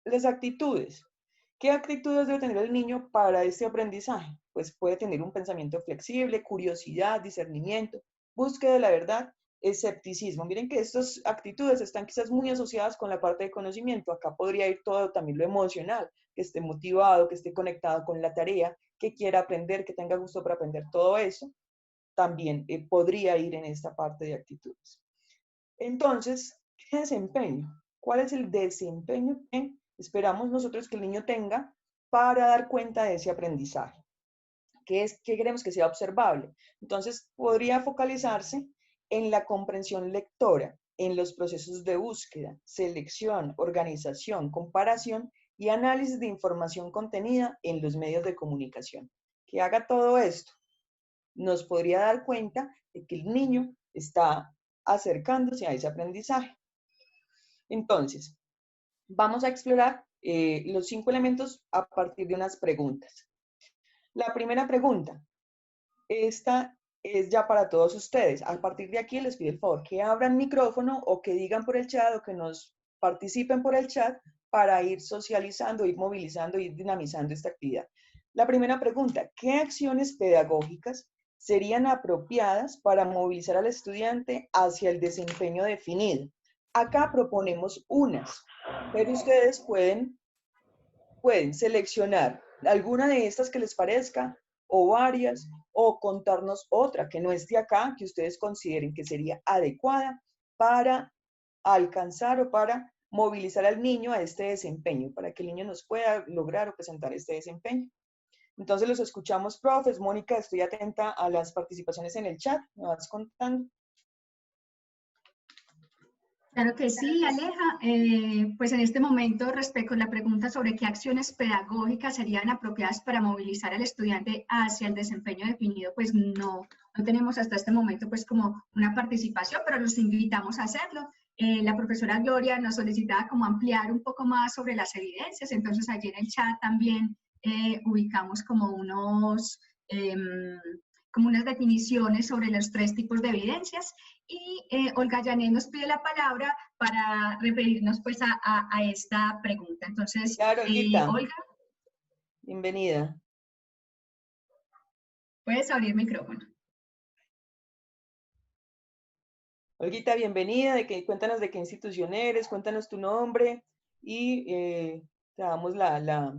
Las actitudes. ¿Qué actitudes debe tener el niño para este aprendizaje? Pues puede tener un pensamiento flexible, curiosidad, discernimiento, búsqueda de la verdad, escepticismo. Miren que estas actitudes están quizás muy asociadas con la parte de conocimiento. Acá podría ir todo también lo emocional, que esté motivado, que esté conectado con la tarea, que quiera aprender, que tenga gusto para aprender todo eso. También podría ir en esta parte de actitudes. Entonces, ¿qué desempeño? ¿Cuál es el desempeño que esperamos nosotros que el niño tenga para dar cuenta de ese aprendizaje? ¿Qué queremos que sea observable? Entonces, podría focalizarse en la comprensión lectora, en los procesos de búsqueda, selección, organización, comparación y análisis de información contenida en los medios de comunicación. Que haga todo esto nos podría dar cuenta de que el niño está acercándose a ese aprendizaje. Entonces, vamos a explorar los 5 elementos a partir de unas preguntas. La primera pregunta, esta es ya para todos ustedes. A partir de aquí les pido el favor que abran micrófono o que digan por el chat o que nos participen por el chat para ir socializando, ir movilizando, ir dinamizando esta actividad. La primera pregunta, ¿qué acciones pedagógicas serían apropiadas para movilizar al estudiante hacia el desempeño definido? Acá proponemos unas, pero ustedes pueden seleccionar alguna de estas que les parezca, o varias, o contarnos otra que no esté acá, que ustedes consideren que sería adecuada para alcanzar o para movilizar al niño a este desempeño, para que el niño nos pueda lograr o presentar este desempeño. Entonces los escuchamos, profes. Mónica, estoy atenta a las participaciones en el chat, me vas contando. Claro que sí, Aleja. Pues en este momento, respecto a la pregunta sobre qué acciones pedagógicas serían apropiadas para movilizar al estudiante hacia el desempeño definido, pues no tenemos hasta este momento pues como una participación, pero los invitamos a hacerlo. La profesora Gloria nos solicitaba como ampliar un poco más sobre las evidencias, entonces allí en el chat también ubicamos como como unas definiciones sobre los 3 tipos de evidencias. Y Olga Yanet nos pide la palabra para referirnos pues a esta pregunta. Entonces, Claro, Olguita. Olga. Bienvenida. Puedes abrir micrófono. Olguita, bienvenida. Cuéntanos de qué institución eres, cuéntanos tu nombre y te damos la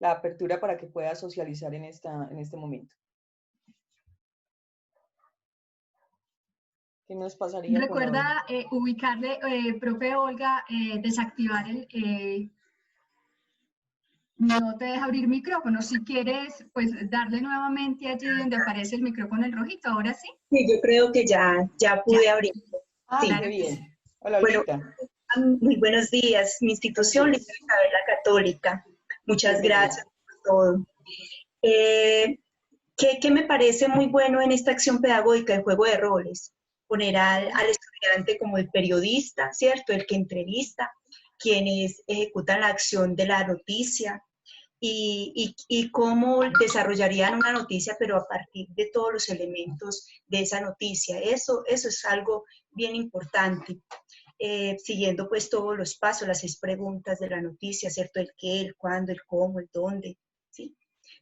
apertura para que puedas socializar en este momento. ¿Qué nos pasaría? Recuerda ubicarle, profe Olga, desactivar no te deja abrir micrófono. Si quieres, pues darle nuevamente allí donde aparece el micrófono en rojito. ¿Ahora sí? Sí, yo creo que ya pude abrir. Ah, Sí. qué bien. Hola, Bueno, Olguita. muy buenos días. Mi institución, Liceo Isabela Católica. Muchas gracias por todo. ¿Qué me parece muy bueno en esta acción pedagógica, el juego de roles? Poner al estudiante como el periodista, ¿cierto? El que entrevista, quienes ejecutan la acción de la noticia, y cómo desarrollarían una noticia, pero a partir de todos los elementos de esa noticia. Eso es algo bien importante. Siguiendo pues todos los pasos, las 6 preguntas de la noticia, ¿cierto? El qué, el cuándo, el cómo, el dónde, ¿sí?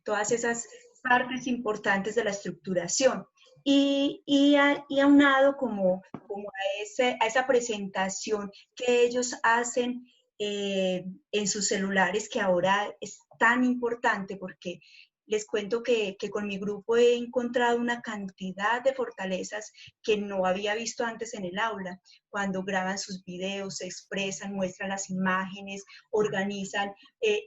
Todas esas partes importantes de la estructuración. Y aunado como a esa presentación que ellos hacen en sus celulares, que ahora es tan importante, porque les cuento que con mi grupo he encontrado una cantidad de fortalezas que no había visto antes en el aula, cuando graban sus videos, se expresan, muestran las imágenes, organizan,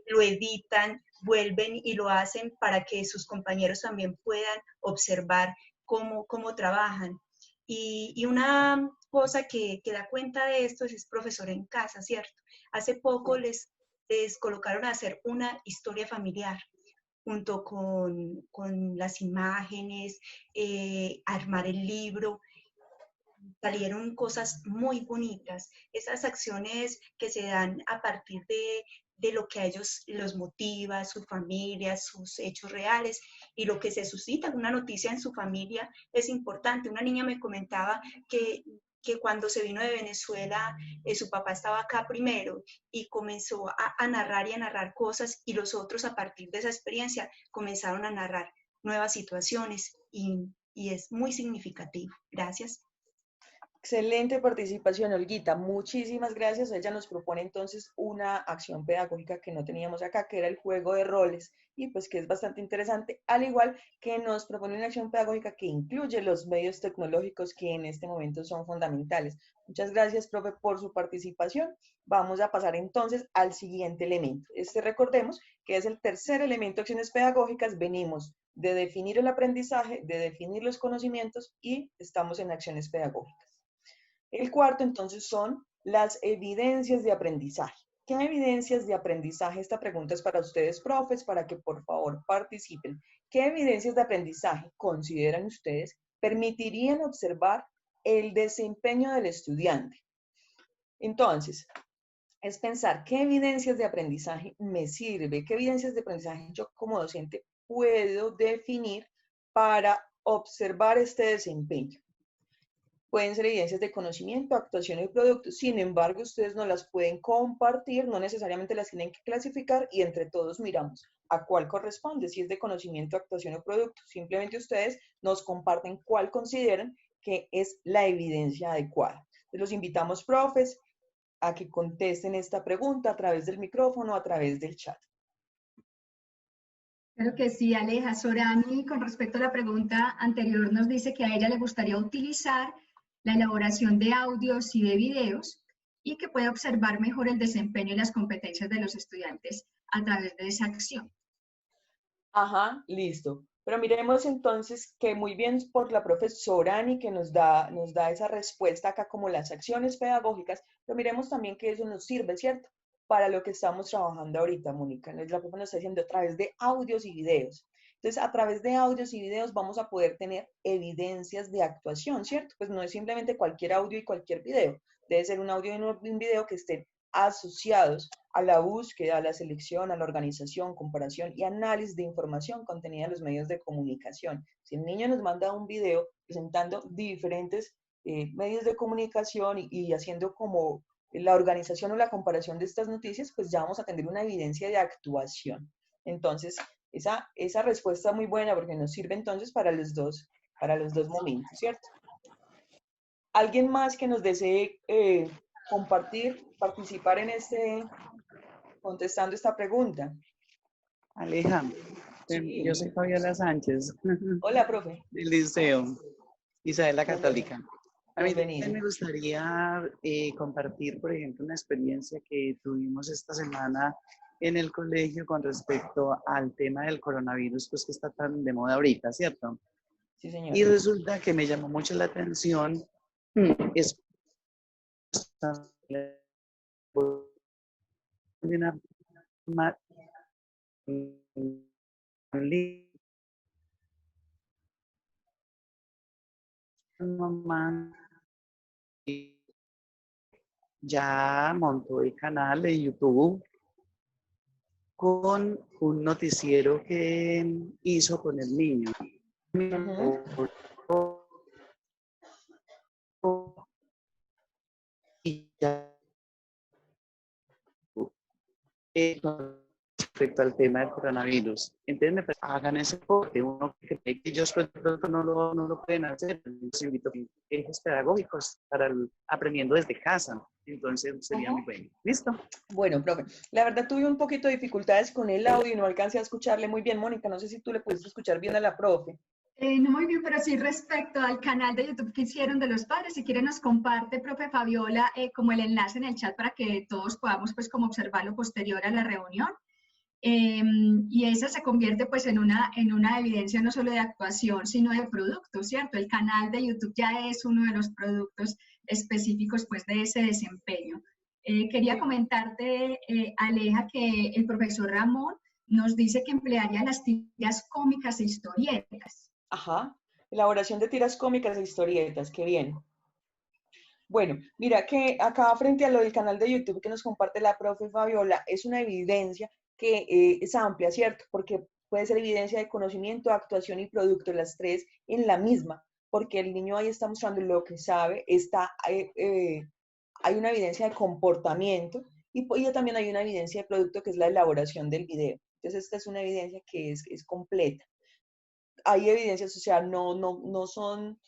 lo editan, vuelven y lo hacen para que sus compañeros también puedan observar cómo trabajan. Y una cosa que da cuenta de esto es profesor en casa, ¿cierto? Hace poco les colocaron a hacer una historia familiar junto con las imágenes, armar el libro. Salieron cosas muy bonitas. Esas acciones que se dan a partir de lo que a ellos los motiva, su familia, sus hechos reales y lo que se suscita, una noticia en su familia es importante. Una niña me comentaba que cuando se vino de Venezuela, su papá estaba acá primero y comenzó a narrar y a narrar cosas, y los otros a partir de esa experiencia comenzaron a narrar nuevas situaciones y es muy significativo. Gracias. Excelente participación, Olguita. Muchísimas gracias. Ella nos propone entonces una acción pedagógica que no teníamos acá, que era el juego de roles, y pues que es bastante interesante, al igual que nos propone una acción pedagógica que incluye los medios tecnológicos que en este momento son fundamentales. Muchas gracias, profe, por su participación. Vamos a pasar entonces al siguiente elemento. Recordemos que es el tercer elemento de acciones pedagógicas. Venimos de definir el aprendizaje, de definir los conocimientos y estamos en acciones pedagógicas. El cuarto, entonces, son las evidencias de aprendizaje. ¿Qué evidencias de aprendizaje? Esta pregunta es para ustedes, profes, para que por favor participen. ¿Qué evidencias de aprendizaje consideran ustedes permitirían observar el desempeño del estudiante? Entonces, es pensar qué evidencias de aprendizaje me sirve, qué evidencias de aprendizaje yo como docente puedo definir para observar este desempeño. Pueden ser evidencias de conocimiento, actuación y producto. Sin embargo, ustedes no las pueden compartir, no necesariamente las tienen que clasificar y entre todos miramos a cuál corresponde, si es de conocimiento, actuación o producto. Simplemente ustedes nos comparten cuál consideran que es la evidencia adecuada. Entonces, los invitamos, profes, a que contesten esta pregunta a través del micrófono, a través del chat. Claro que sí, Aleja. Sorani, con respecto a la pregunta anterior, nos dice que a ella le gustaría utilizar la elaboración de audios y de videos y que puede observar mejor el desempeño y las competencias de los estudiantes a través de esa acción. Ajá, listo. Pero miremos entonces que muy bien por la profesora Ani que nos da esa respuesta acá como las acciones pedagógicas, pero miremos también que eso nos sirve, ¿cierto? Para lo que estamos trabajando ahorita, Mónica. La profe nos está diciendo a través de audios y videos. Entonces, a través de audios y videos vamos a poder tener evidencias de actuación, ¿cierto? Pues no es simplemente cualquier audio y cualquier video. Debe ser un audio y un video que estén asociados a la búsqueda, a la selección, a la organización, comparación y análisis de información contenida en los medios de comunicación. Si el niño nos manda un video presentando diferentes medios de comunicación y haciendo como la organización o la comparación de estas noticias, pues ya vamos a tener una evidencia de actuación. Entonces, esa respuesta es muy buena porque nos sirve entonces para los dos momentos, ¿cierto? ¿Alguien más que nos desee compartir, participar en contestando esta pregunta? Aleja, Sí. yo soy Fabiola Sánchez, Hola, profe. del Liceo Isabela Católica. A mí Bienvenida. me gustaría compartir, por ejemplo, una experiencia que tuvimos esta semana en el colegio con respecto al tema del coronavirus, pues que está tan de moda ahorita, ¿cierto? Sí, señor. Y resulta que me llamó mucho la atención es una mamá ya montó el canal de YouTube con un noticiero que hizo con el niño. Y ya respecto al tema del coronavirus. Entonces, hagan ese porque uno cree que ellos de pronto no lo pueden hacer. Les invito a ejes pedagógicos para aprendiendo desde casa. Entonces, sería muy bueno. ¿Listo? Bueno, profe, la verdad tuve un poquito de dificultades con el audio y no alcancé a escucharle muy bien. Mónica, no sé si tú le pudiste escuchar bien a la profe. No muy bien, pero sí respecto al canal de YouTube que hicieron de los padres, si quieren nos comparte, profe Fabiola, como el enlace en el chat para que todos podamos pues como observarlo posterior a la reunión. Y esa se convierte pues en una evidencia no solo de actuación, sino de producto, ¿cierto? El canal de YouTube ya es uno de los productos específicos pues de ese desempeño. Quería comentarte, Aleja, que el profesor Ramón nos dice que emplearía las tiras cómicas e historietas. Ajá, elaboración de tiras cómicas e historietas, qué bien. Bueno, mira que acá frente a lo del canal de YouTube que nos comparte la profe Fabiola, es una evidencia que es amplia, ¿cierto? Porque puede ser evidencia de conocimiento, actuación y producto, las tres en la misma, porque el niño ahí está mostrando lo que sabe, hay una evidencia de comportamiento y también hay una evidencia de producto que es la elaboración del video. Entonces esta es una evidencia que es completa. Hay evidencias, o sea, no son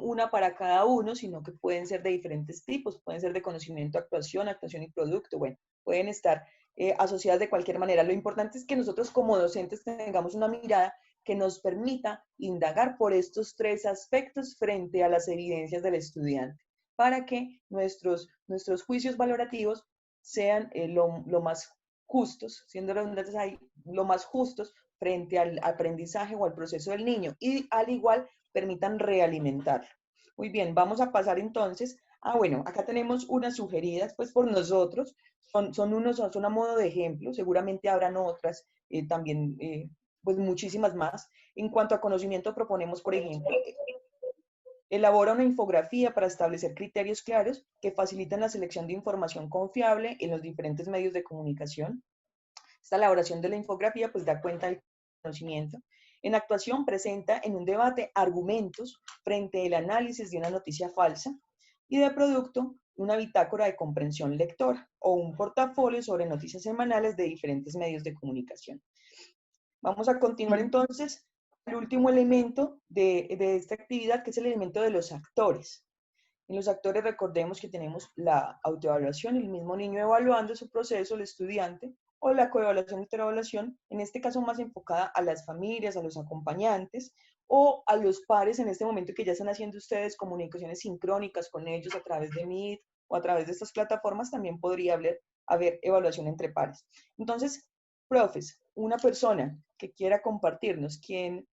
una para cada uno, sino que pueden ser de diferentes tipos, pueden ser de conocimiento, actuación y producto, bueno, pueden estar asociadas de cualquier manera. Lo importante es que nosotros como docentes tengamos una mirada que nos permita indagar por estos tres aspectos frente a las evidencias del estudiante, para que nuestros juicios valorativos sean lo más justos, siendo redundantes ahí, lo más justos frente al aprendizaje o al proceso del niño y al igual permitan realimentarlo. Muy bien, vamos a pasar entonces bueno, acá tenemos unas sugeridas pues por nosotros, son a modo de ejemplo, seguramente habrán otras también, pues muchísimas más. En cuanto a conocimiento proponemos, por ejemplo, elabora una infografía para establecer criterios claros que facilitan la selección de información confiable en los diferentes medios de comunicación. Esta elaboración de la infografía pues da cuenta del conocimiento. En actuación presenta en un debate argumentos frente al análisis de una noticia falsa. Y de producto, una bitácora de comprensión lectora o un portafolio sobre noticias semanales de diferentes medios de comunicación. Vamos a continuar entonces el último elemento de esta actividad, que es el elemento de los actores. En los actores recordemos que tenemos la autoevaluación, el mismo niño evaluando su proceso, el estudiante, o la coevaluación y heteroevaluación, en este caso más enfocada a las familias, a los acompañantes, o a los pares en este momento que ya están haciendo ustedes comunicaciones sincrónicas con ellos a través de Meet o a través de estas plataformas, también podría haber evaluación entre pares. Entonces, profes, una persona que quiera compartirnos, quien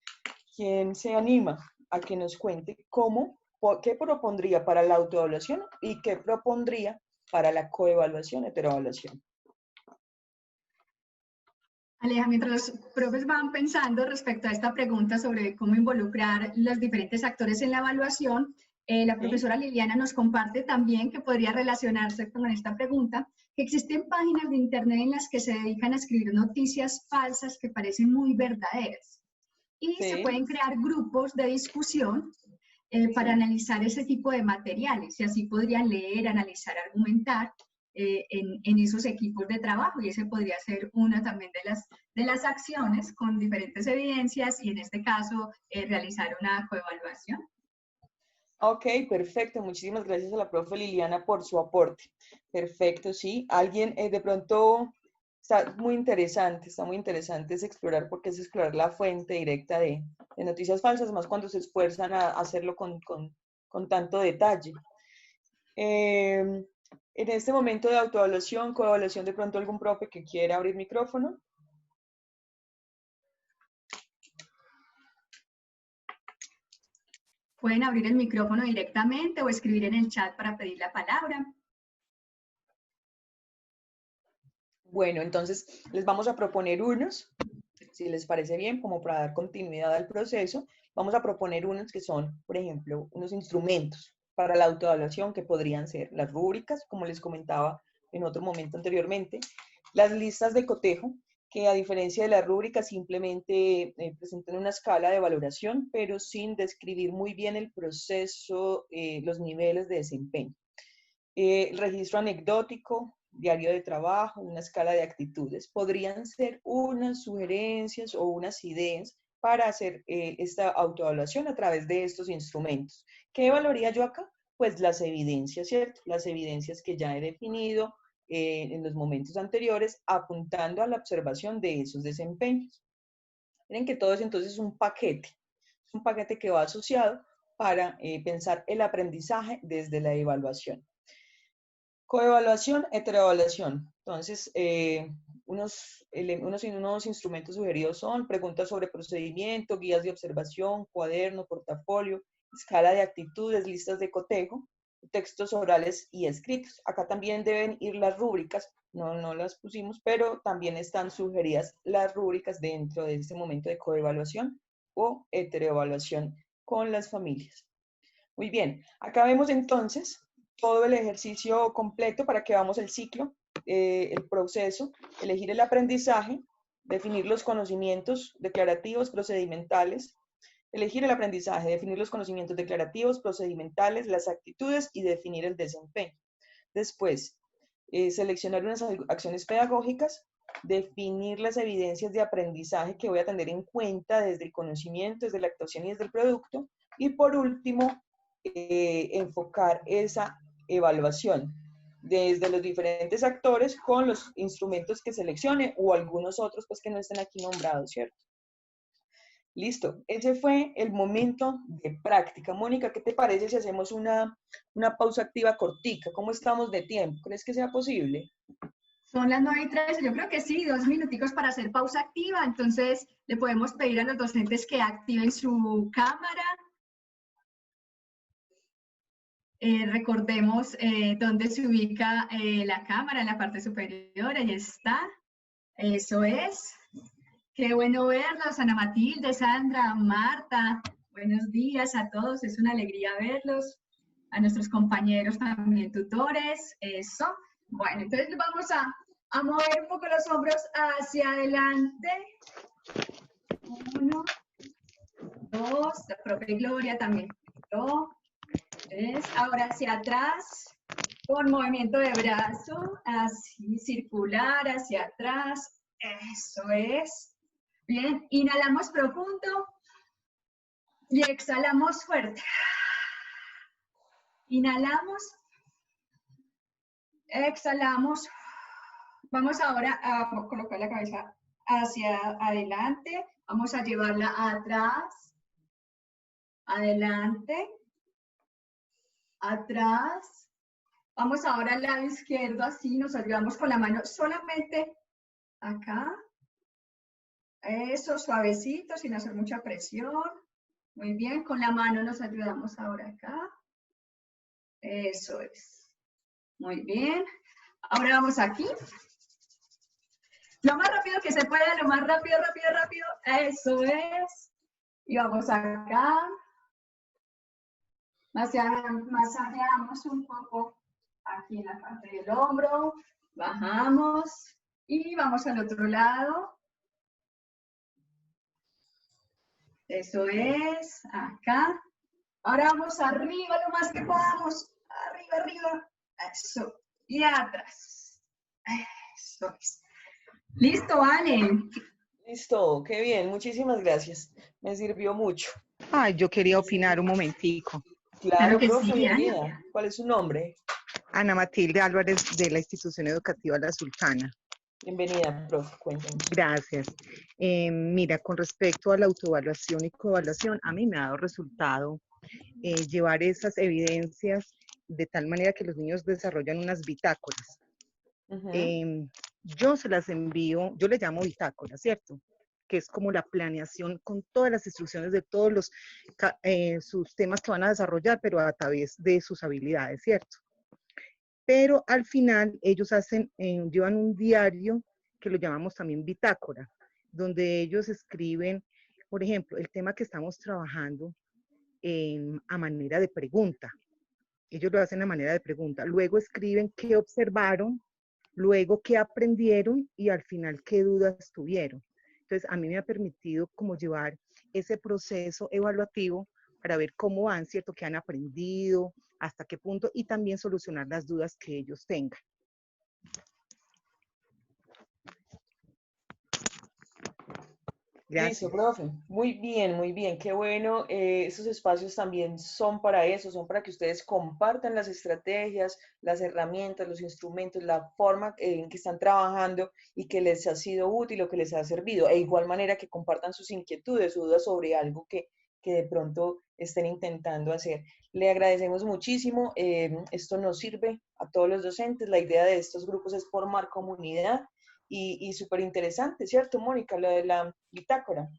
se anima a que nos cuente qué propondría para la autoevaluación y qué propondría para la coevaluación, heteroevaluación. Aleja, mientras los profes van pensando respecto a esta pregunta sobre cómo involucrar los diferentes actores en la evaluación, la profesora Liliana nos comparte también que podría relacionarse con esta pregunta, que existen páginas de internet en las que se dedican a escribir noticias falsas que parecen muy verdaderas. Y se pueden crear grupos de discusión para analizar ese tipo de materiales, y así podrían leer, analizar, argumentar en esos equipos de trabajo, y ese podría ser una también de las acciones con diferentes evidencias, y en este caso realizar una coevaluación. Ok, perfecto. Muchísimas gracias a la profe Liliana por su aporte. Perfecto, sí. Alguien de pronto está muy interesante es explorar, porque es explorar la fuente directa de noticias falsas, más cuando se esfuerzan a hacerlo con tanto detalle. En este momento de autoevaluación, coevaluación, de pronto algún profe que quiera abrir micrófono. Pueden abrir el micrófono directamente o escribir en el chat para pedir la palabra. Bueno, entonces les vamos a proponer unos, si les parece bien, como para dar continuidad al proceso, vamos a proponer unos que son, por ejemplo, unos instrumentos para la autoevaluación, que podrían ser las rúbricas, como les comentaba en otro momento anteriormente, las listas de cotejo, que a diferencia de las rúbricas simplemente presentan una escala de valoración, pero sin describir muy bien el proceso, los niveles de desempeño. El registro anecdótico, diario de trabajo, una escala de actitudes, podrían ser unas sugerencias o unas ideas para hacer esta autoevaluación a través de estos instrumentos. ¿Qué evaluaría yo acá? Pues las evidencias, ¿cierto? Las evidencias que ya he definido en los momentos anteriores, apuntando a la observación de esos desempeños. Miren que todo es entonces un paquete que va asociado para pensar el aprendizaje desde la evaluación. Coevaluación, heteroevaluación. Entonces, unos instrumentos sugeridos son preguntas sobre procedimiento, guías de observación, cuaderno, portafolio, escala de actitudes, listas de cotejo, textos orales y escritos. Acá también deben ir las rúbricas, no las pusimos, pero también están sugeridas las rúbricas dentro de este momento de coevaluación o heteroevaluación con las familias. Muy bien, acá vemos entonces todo el ejercicio completo para que veamos el ciclo, el proceso, elegir el aprendizaje, definir los conocimientos declarativos, procedimentales, elegir el aprendizaje, definir los conocimientos declarativos, procedimentales, las actitudes y definir el desempeño. Después, seleccionar unas acciones pedagógicas, definir las evidencias de aprendizaje que voy a tener en cuenta desde el conocimiento, desde la actuación y desde el producto. Y por último, enfocar esa evaluación desde los diferentes actores con los instrumentos que seleccione o algunos otros pues que no estén aquí nombrados, ¿cierto? Listo, ese fue el momento de práctica. Mónica, ¿qué te parece si hacemos una pausa activa cortica? ¿Cómo estamos de tiempo? ¿Crees que sea posible? Son las 9:13, yo creo que sí, 2 minuticos para hacer pausa activa, entonces le podemos pedir a los docentes que activen su cámara. Recordemos dónde se ubica la cámara, en la parte superior, ahí está. Eso es. Qué bueno verlos, Ana Matilde, Sandra, Marta. Buenos días a todos, es una alegría verlos. A nuestros compañeros también tutores, eso. Bueno, entonces vamos a mover un poco los hombros hacia adelante. 1, 2, la profe Gloria también. 3, ahora hacia atrás, con movimiento de brazo, así, circular, hacia atrás. Eso es. Bien, inhalamos profundo y exhalamos fuerte. Inhalamos, exhalamos. Vamos ahora a colocar la cabeza hacia adelante. Vamos a llevarla atrás, adelante, atrás. Vamos ahora al lado izquierdo, así nos ayudamos con la mano solamente acá. Eso, suavecito, sin hacer mucha presión. Muy bien, con la mano nos ayudamos ahora acá. Eso es. Muy bien. Ahora vamos aquí. Lo más rápido que se pueda, lo más rápido, rápido, rápido. Eso es. Y vamos acá. Masajeamos un poco aquí en la parte del hombro. Bajamos. Y vamos al otro lado. Eso es. Acá. Ahora vamos arriba lo más que podamos. Arriba, arriba. Eso. Y atrás. Eso es. Listo, Ale. Listo, qué bien, muchísimas gracias. Me sirvió mucho. Ay, yo quería opinar un momentico. Claro, que profe, sí, bienvenida. ¿Cuál es su nombre? Ana Matilde Álvarez de la Institución Educativa La Sultana. Bienvenida, profe, cuéntanos. Gracias. Mira, con respecto a la autoevaluación y coevaluación, a mí me ha dado resultado llevar esas evidencias de tal manera que los niños desarrollan unas bitácoras. Yo se las envío, yo le llamo bitácora, ¿cierto? Que es como la planeación con todas las instrucciones de todos los sus temas que van a desarrollar, pero a través de sus habilidades, ¿cierto? Pero al final ellos llevan un diario que lo llamamos también bitácora, donde ellos escriben, por ejemplo, el tema que estamos trabajando a manera de pregunta. Ellos lo hacen a manera de pregunta. Luego escriben qué observaron, luego qué aprendieron y al final qué dudas tuvieron. Entonces, a mí me ha permitido como llevar ese proceso evaluativo para ver cómo van, ¿cierto? Qué han aprendido, hasta qué punto, y también solucionar las dudas que ellos tengan. Gracias. Listo, profe. Muy bien, qué bueno. Esos espacios también son para eso, son para que ustedes compartan las estrategias, las herramientas, los instrumentos, la forma en que están trabajando y que les ha sido útil o que les ha servido. E igual manera que compartan sus inquietudes, sus dudas sobre algo que de pronto estén intentando hacer. Le agradecemos muchísimo. Esto nos sirve a todos los docentes. La idea de estos grupos es formar comunidad. Y súper interesante, ¿cierto, Mónica? Lo de la bitácora.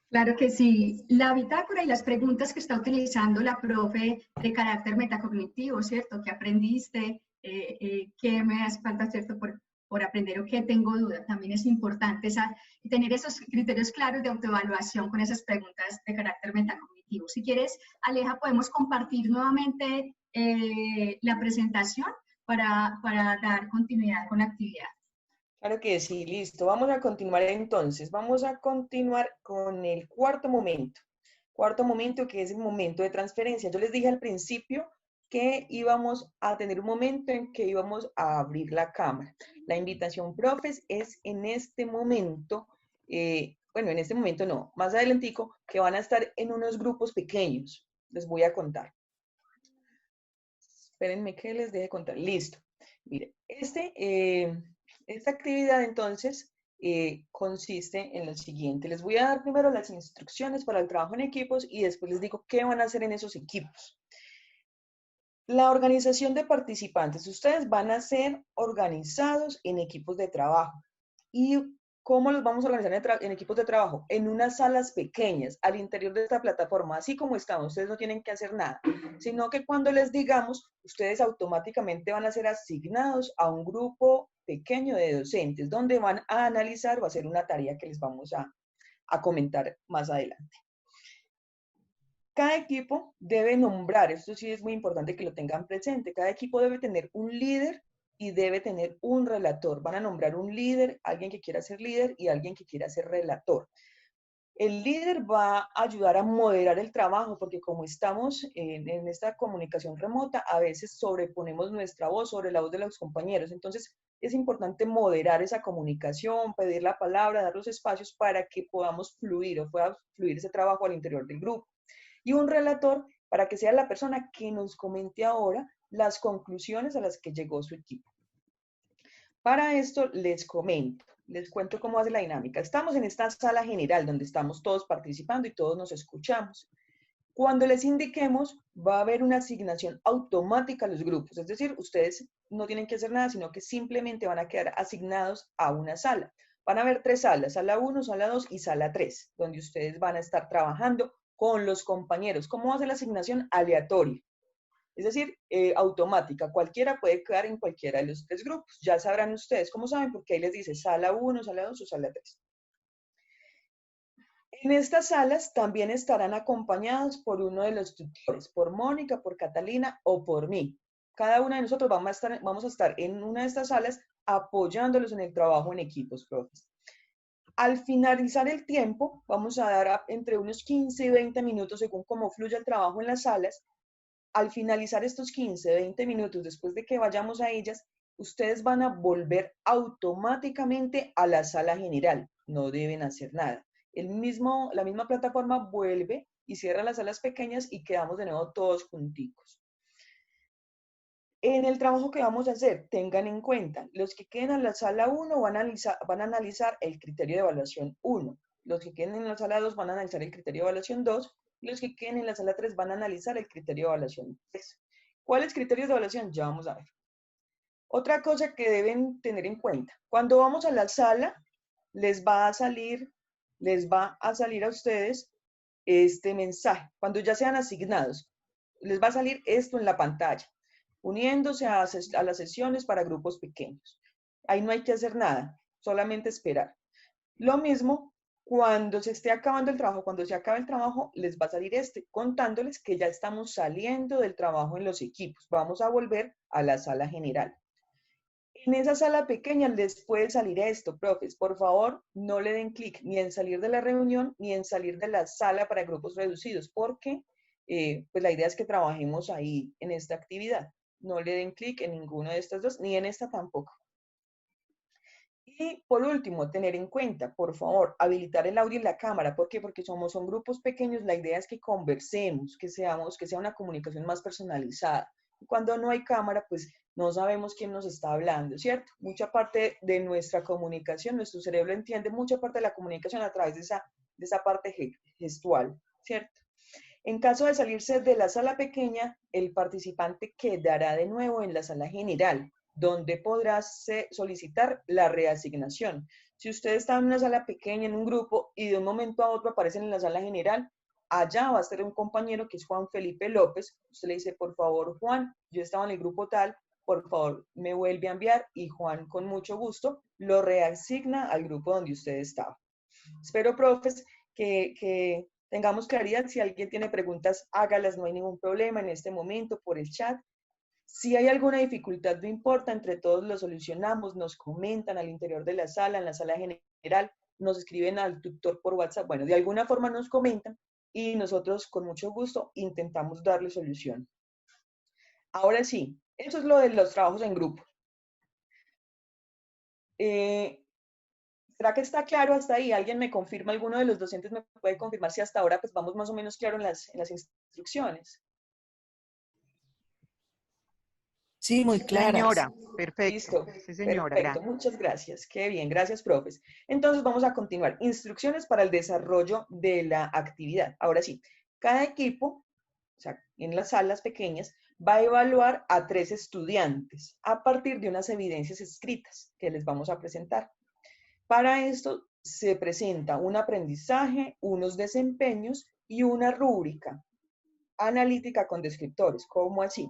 Claro que sí. La bitácora y las preguntas que está utilizando la profe de carácter metacognitivo, ¿cierto? ¿Qué aprendiste? ¿Qué me hace falta, ¿cierto? Por aprender o qué tengo duda. También es importante tener esos criterios claros de autoevaluación con esas preguntas de carácter metacognitivo. Si quieres, Aleja, podemos compartir nuevamente la presentación para dar continuidad con la actividad. Claro que sí, listo. Vamos a continuar entonces. Vamos a continuar con el cuarto momento. Cuarto momento, que es el momento de transferencia. Yo les dije al principio que íbamos a tener un momento en que íbamos a abrir la cámara. La invitación, profes, es en este momento, bueno, en este momento no, más adelantico, que van a estar en unos grupos pequeños. Les voy a contar. Espérenme que les deje contar. Listo. Mire, esta actividad entonces consiste en lo siguiente. Les voy a dar primero las instrucciones para el trabajo en equipos y después les digo qué van a hacer en esos equipos. La organización de participantes. Ustedes van a ser organizados en equipos de trabajo. ¿Y cómo los vamos a organizar en equipos de trabajo? En unas salas pequeñas, al interior de esta plataforma, así como estamos. Ustedes no tienen que hacer nada, sino que cuando les digamos, ustedes automáticamente van a ser asignados a un grupo pequeño de docentes, donde van a analizar o hacer una tarea que les vamos a comentar más adelante. Cada equipo debe nombrar, esto sí es muy importante que lo tengan presente, cada equipo debe tener un líder y debe tener un relator. Van a nombrar un líder, alguien que quiera ser líder y alguien que quiera ser relator. El líder va a ayudar a moderar el trabajo, porque como estamos en esta comunicación remota, a veces sobreponemos nuestra voz sobre la voz de los compañeros. Entonces, es importante moderar esa comunicación, pedir la palabra, dar los espacios para que podamos fluir o pueda fluir ese trabajo al interior del grupo. Y un relator para que sea la persona que nos comente ahora las conclusiones a las que llegó su equipo. Para esto les cuento cómo hace la dinámica. Estamos en esta sala general donde estamos todos participando y todos nos escuchamos. Cuando les indiquemos, va a haber una asignación automática a los grupos. Es decir, ustedes no tienen que hacer nada, sino que simplemente van a quedar asignados a una sala. Van a haber 3 salas, sala 1, sala 2 y sala 3, donde ustedes van a estar trabajando con los compañeros. ¿Cómo hace la asignación? Aleatoria. Es decir, automática. Cualquiera puede quedar en cualquiera de los 3 grupos. Ya sabrán ustedes cómo saben, porque ahí les dice sala 1, sala 2 o sala 3. En estas salas también estarán acompañados por uno de los tutores, por Mónica, por Catalina o por mí. Cada una de nosotros vamos a estar en una de estas salas apoyándolos en el trabajo en equipos, profes. Al finalizar el tiempo, vamos a dar entre unos 15 y 20 minutos según cómo fluya el trabajo en las salas. Al finalizar estos 15, 20 minutos, después de que vayamos a ellas, ustedes van a volver automáticamente a la sala general. No deben hacer nada. La misma plataforma vuelve y cierra las salas pequeñas y quedamos de nuevo todos junticos. En el trabajo que vamos a hacer, tengan en cuenta, los que queden en la sala 1 van a analizar el criterio de evaluación 1. Los que queden en la sala 2 van a analizar el criterio de evaluación 2. Y los que queden en la sala 3 van a analizar el criterio de evaluación 3. ¿Cuáles criterios de evaluación? Ya vamos a ver. Otra cosa que deben tener en cuenta, cuando vamos a la sala, les va a salir a ustedes este mensaje. Cuando ya sean asignados, les va a salir esto en la pantalla, uniéndose a las sesiones para grupos pequeños. Ahí no hay que hacer nada, solamente esperar. Lo mismo cuando se esté acabando el trabajo, cuando se acabe el trabajo, les va a salir contándoles que ya estamos saliendo del trabajo en los equipos. Vamos a volver a la sala general. En esa sala pequeña les puede salir esto, profes. Por favor, no le den clic ni en salir de la reunión ni en salir de la sala para grupos reducidos, porque pues la idea es que trabajemos ahí en esta actividad. No le den clic en ninguna de estas dos, ni en esta tampoco. Y por último, tener en cuenta, por favor, habilitar el audio y la cámara. ¿Por qué? Porque son grupos pequeños, la idea es que conversemos, que sea una comunicación más personalizada. Cuando no hay cámara, pues no sabemos quién nos está hablando, ¿cierto? Mucha parte de nuestra comunicación, nuestro cerebro entiende mucha parte de la comunicación a través de esa parte gestual, ¿cierto? En caso de salirse de la sala pequeña, el participante quedará de nuevo en la sala general, donde podrás solicitar la reasignación. Si usted está en una sala pequeña, en un grupo, y de un momento a otro aparecen en la sala general, allá va a estar un compañero que es Juan Felipe López. Usted le dice, por favor, Juan, yo estaba en el grupo tal, por favor, me vuelve a enviar, y Juan, con mucho gusto, lo reasigna al grupo donde usted estaba. Espero, profes, que tengamos claridad. Si alguien tiene preguntas, hágalas, no hay ningún problema en este momento por el chat. Si hay alguna dificultad, no importa, entre todos lo solucionamos, nos comentan al interior de la sala, en la sala general, nos escriben al tutor por WhatsApp, bueno, de alguna forma nos comentan y nosotros con mucho gusto intentamos darle solución. Ahora sí, eso es lo de los trabajos en grupo. ¿Será que está claro hasta ahí? ¿Alguien me confirma? ¿Alguno de los docentes me puede confirmar si hasta ahora pues vamos más o menos claro en las instrucciones? Sí, muy claras. Señora, perfecto. Listo. Sí, señora, Perfecto, gracias. muchas gracias. Qué bien, gracias, profes. Entonces vamos a continuar. Instrucciones para el desarrollo de la actividad. Ahora sí, cada equipo, o sea, en las salas pequeñas, va a evaluar a 3 estudiantes a partir de unas evidencias escritas que les vamos a presentar. Para esto se presenta un aprendizaje, unos desempeños y una rúbrica analítica con descriptores. ¿Cómo así?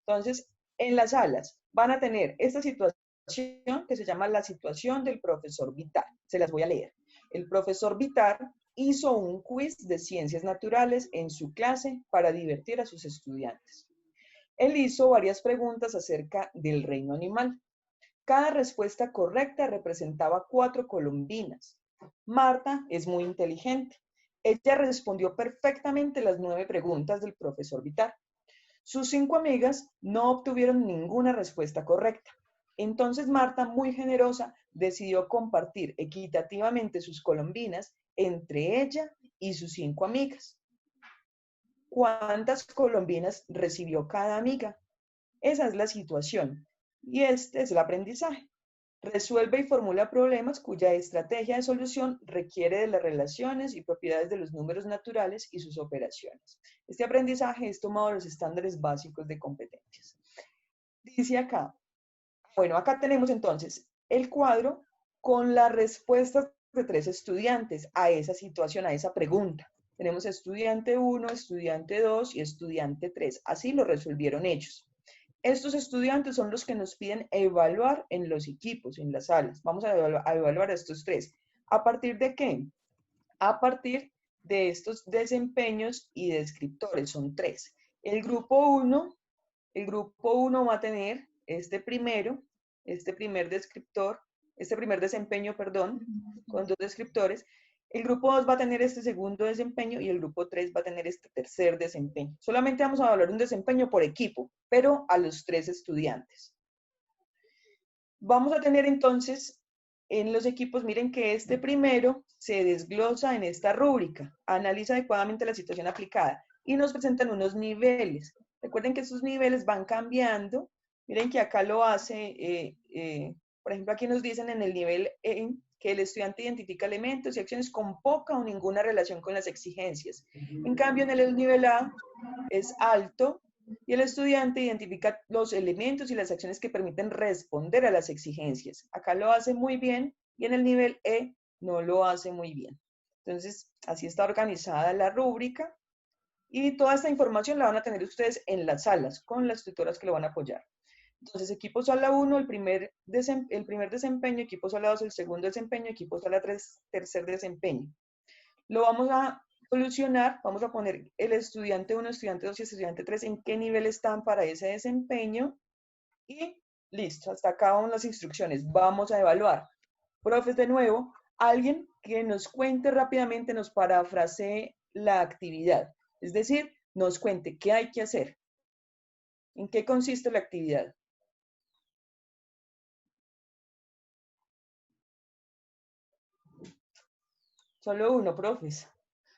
Entonces, en las salas van a tener esta situación que se llama la situación del profesor Vitar. Se las voy a leer. El profesor Vitar hizo un quiz de ciencias naturales en su clase para divertir a sus estudiantes. Él hizo varias preguntas acerca del reino animal. Cada respuesta correcta representaba 4 columbinas. Marta es muy inteligente. Ella respondió perfectamente las 9 preguntas del profesor Vitar. Sus 5 amigas no obtuvieron ninguna respuesta correcta. Entonces Marta, muy generosa, decidió compartir equitativamente sus colombinas entre ella y sus 5 amigas. ¿Cuántas colombinas recibió cada amiga? Esa es la situación y este es el aprendizaje. Resuelve y formula problemas cuya estrategia de solución requiere de las relaciones y propiedades de los números naturales y sus operaciones. Este aprendizaje es tomado de los estándares básicos de competencias. Dice acá, bueno, acá tenemos entonces el cuadro con las respuestas de 3 estudiantes a esa situación, a esa pregunta. Tenemos estudiante 1, estudiante 2 y estudiante 3. Así lo resolvieron ellos. Estos estudiantes son los que nos piden evaluar en los equipos, en las salas. Vamos a evaluar a estos 3. ¿A partir de qué? A partir de estos desempeños y descriptores. Son 3. El grupo 1 va a tener este primer desempeño, con 2 descriptores. El grupo 2 va a tener este segundo desempeño y el grupo 3 va a tener este tercer desempeño. Solamente vamos a evaluar un desempeño por equipo, pero a los 3 estudiantes. Vamos a tener entonces en los equipos, miren que este primero se desglosa en esta rúbrica, analiza adecuadamente la situación aplicada y nos presentan unos niveles. Recuerden que esos niveles van cambiando. Miren que acá lo hace, por ejemplo, aquí nos dicen en el nivel que el estudiante identifica elementos y acciones con poca o ninguna relación con las exigencias. En cambio, en el nivel A es alto y el estudiante identifica los elementos y las acciones que permiten responder a las exigencias. Acá lo hace muy bien y en el nivel E no lo hace muy bien. Entonces, así está organizada la rúbrica y toda esta información la van a tener ustedes en las salas con las tutoras que lo van a apoyar. Entonces, equipo sala 1, el primer desempeño, equipo sala 2, el segundo desempeño, equipo sala 3, tercer desempeño. Lo vamos a solucionar, vamos a poner el estudiante 1, estudiante 2 y estudiante 3, en qué nivel están para ese desempeño. Y listo, hasta acá van las instrucciones. Vamos a evaluar. Profes, de nuevo, alguien que nos cuente rápidamente, nos parafrasee la actividad. Es decir, nos cuente qué hay que hacer. ¿En qué consiste la actividad? Solo uno, profes.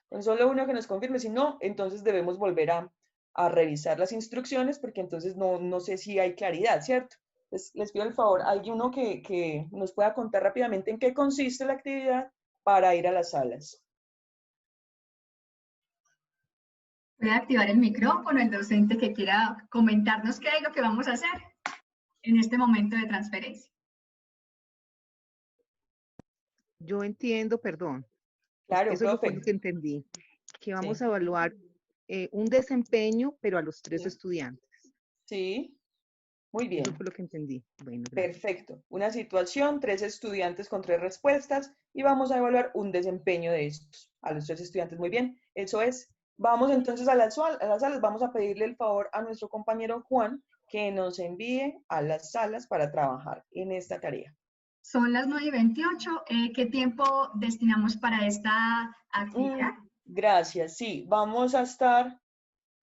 Con solo uno que nos confirme. Si no, entonces debemos volver a revisar las instrucciones porque entonces no sé si hay claridad, ¿cierto? Les pido el favor, alguno que nos pueda contar rápidamente en qué consiste la actividad para ir a las salas. Puede activar el micrófono el docente que quiera comentarnos qué es lo que vamos a hacer en este momento de transferencia. Yo entiendo, perdón. Claro, Eso profe. fue lo que entendí. Que vamos Sí. a evaluar un desempeño, pero a los 3 Sí. estudiantes. Sí, muy bien. Eso fue lo que entendí. Bueno, gracias. Perfecto. Una situación, 3 estudiantes con 3 respuestas y vamos a evaluar un desempeño de estos. A los 3 estudiantes, muy bien. Eso es. Vamos entonces a las salas. Vamos a pedirle el favor a nuestro compañero Juan que nos envíe a las salas para trabajar en esta tarea. Son las 9:28. ¿Qué tiempo destinamos para esta actividad? Gracias. Sí, vamos a estar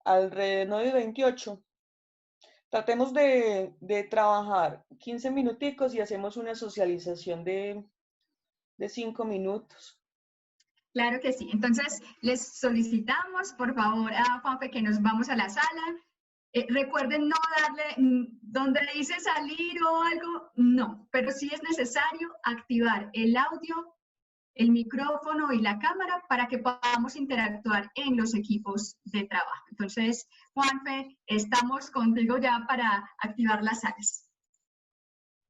alrededor de 28. Tratemos de trabajar 15 minuticos y hacemos una socialización de 5 minutos. Claro que sí. Entonces, les solicitamos, por favor, a Juanfe que nos vamos a la sala. Recuerden no darle, donde dice salir o algo, no. Pero sí es necesario activar el audio, el micrófono y la cámara para que podamos interactuar en los equipos de trabajo. Entonces, Juanfe, estamos contigo ya para activar las salas.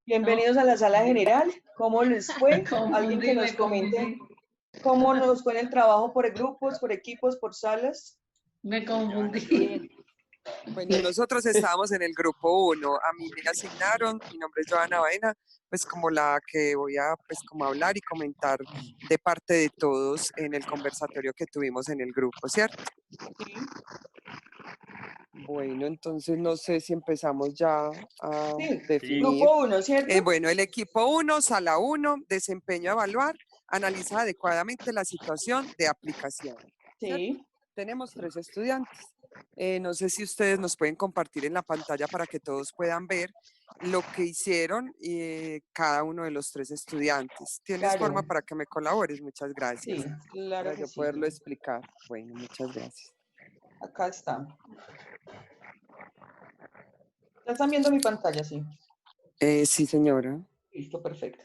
Bienvenidos a la sala general. ¿Cómo les fue? Alguien que nos comente cómo nos fue en el trabajo por grupos, por equipos, por salas. Me confundí. Bueno, nosotros estábamos en el grupo 1, a mí me asignaron, mi nombre es Joana Baena, pues como la que voy a pues como hablar y comentar de parte de todos en el conversatorio que tuvimos en el grupo, ¿cierto? Sí. Bueno, entonces no sé si empezamos ya a Sí, definir. grupo 1, ¿cierto? Bueno, el equipo 1, sala 1, desempeño a evaluar. Analiza adecuadamente la situación de aplicación. ¿Cierto? Sí. Tenemos 3 estudiantes. No sé si ustedes nos pueden compartir en la pantalla para que todos puedan ver lo que hicieron cada uno de los 3 estudiantes. ¿Tienes Claro. forma para que me colabores? Muchas gracias. Sí, claro Para que yo sí. poderlo explicar. Bueno, muchas gracias. Acá está. ¿Ya están viendo mi pantalla? Sí. Sí, señora. Listo, perfecto.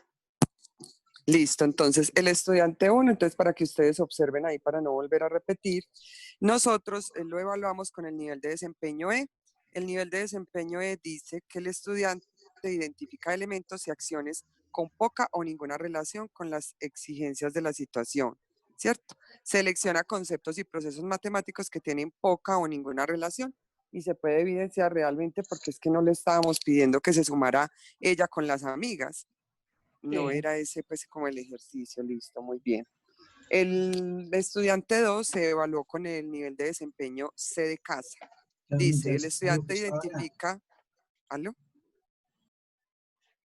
Listo, entonces el estudiante 1, entonces para que ustedes observen ahí para no volver a repetir, nosotros lo evaluamos con el nivel de desempeño E. El nivel de desempeño E dice que el estudiante identifica elementos y acciones con poca o ninguna relación con las exigencias de la situación, ¿cierto? Selecciona conceptos y procesos matemáticos que tienen poca o ninguna relación y se puede evidenciar realmente porque es que no le estábamos pidiendo que se sumara ella con las amigas. No Sí. era ese pues como el ejercicio, listo, muy bien. El estudiante 2 se evaluó con el nivel de desempeño C de casa. Dice, el estudiante identifica... ¿Aló?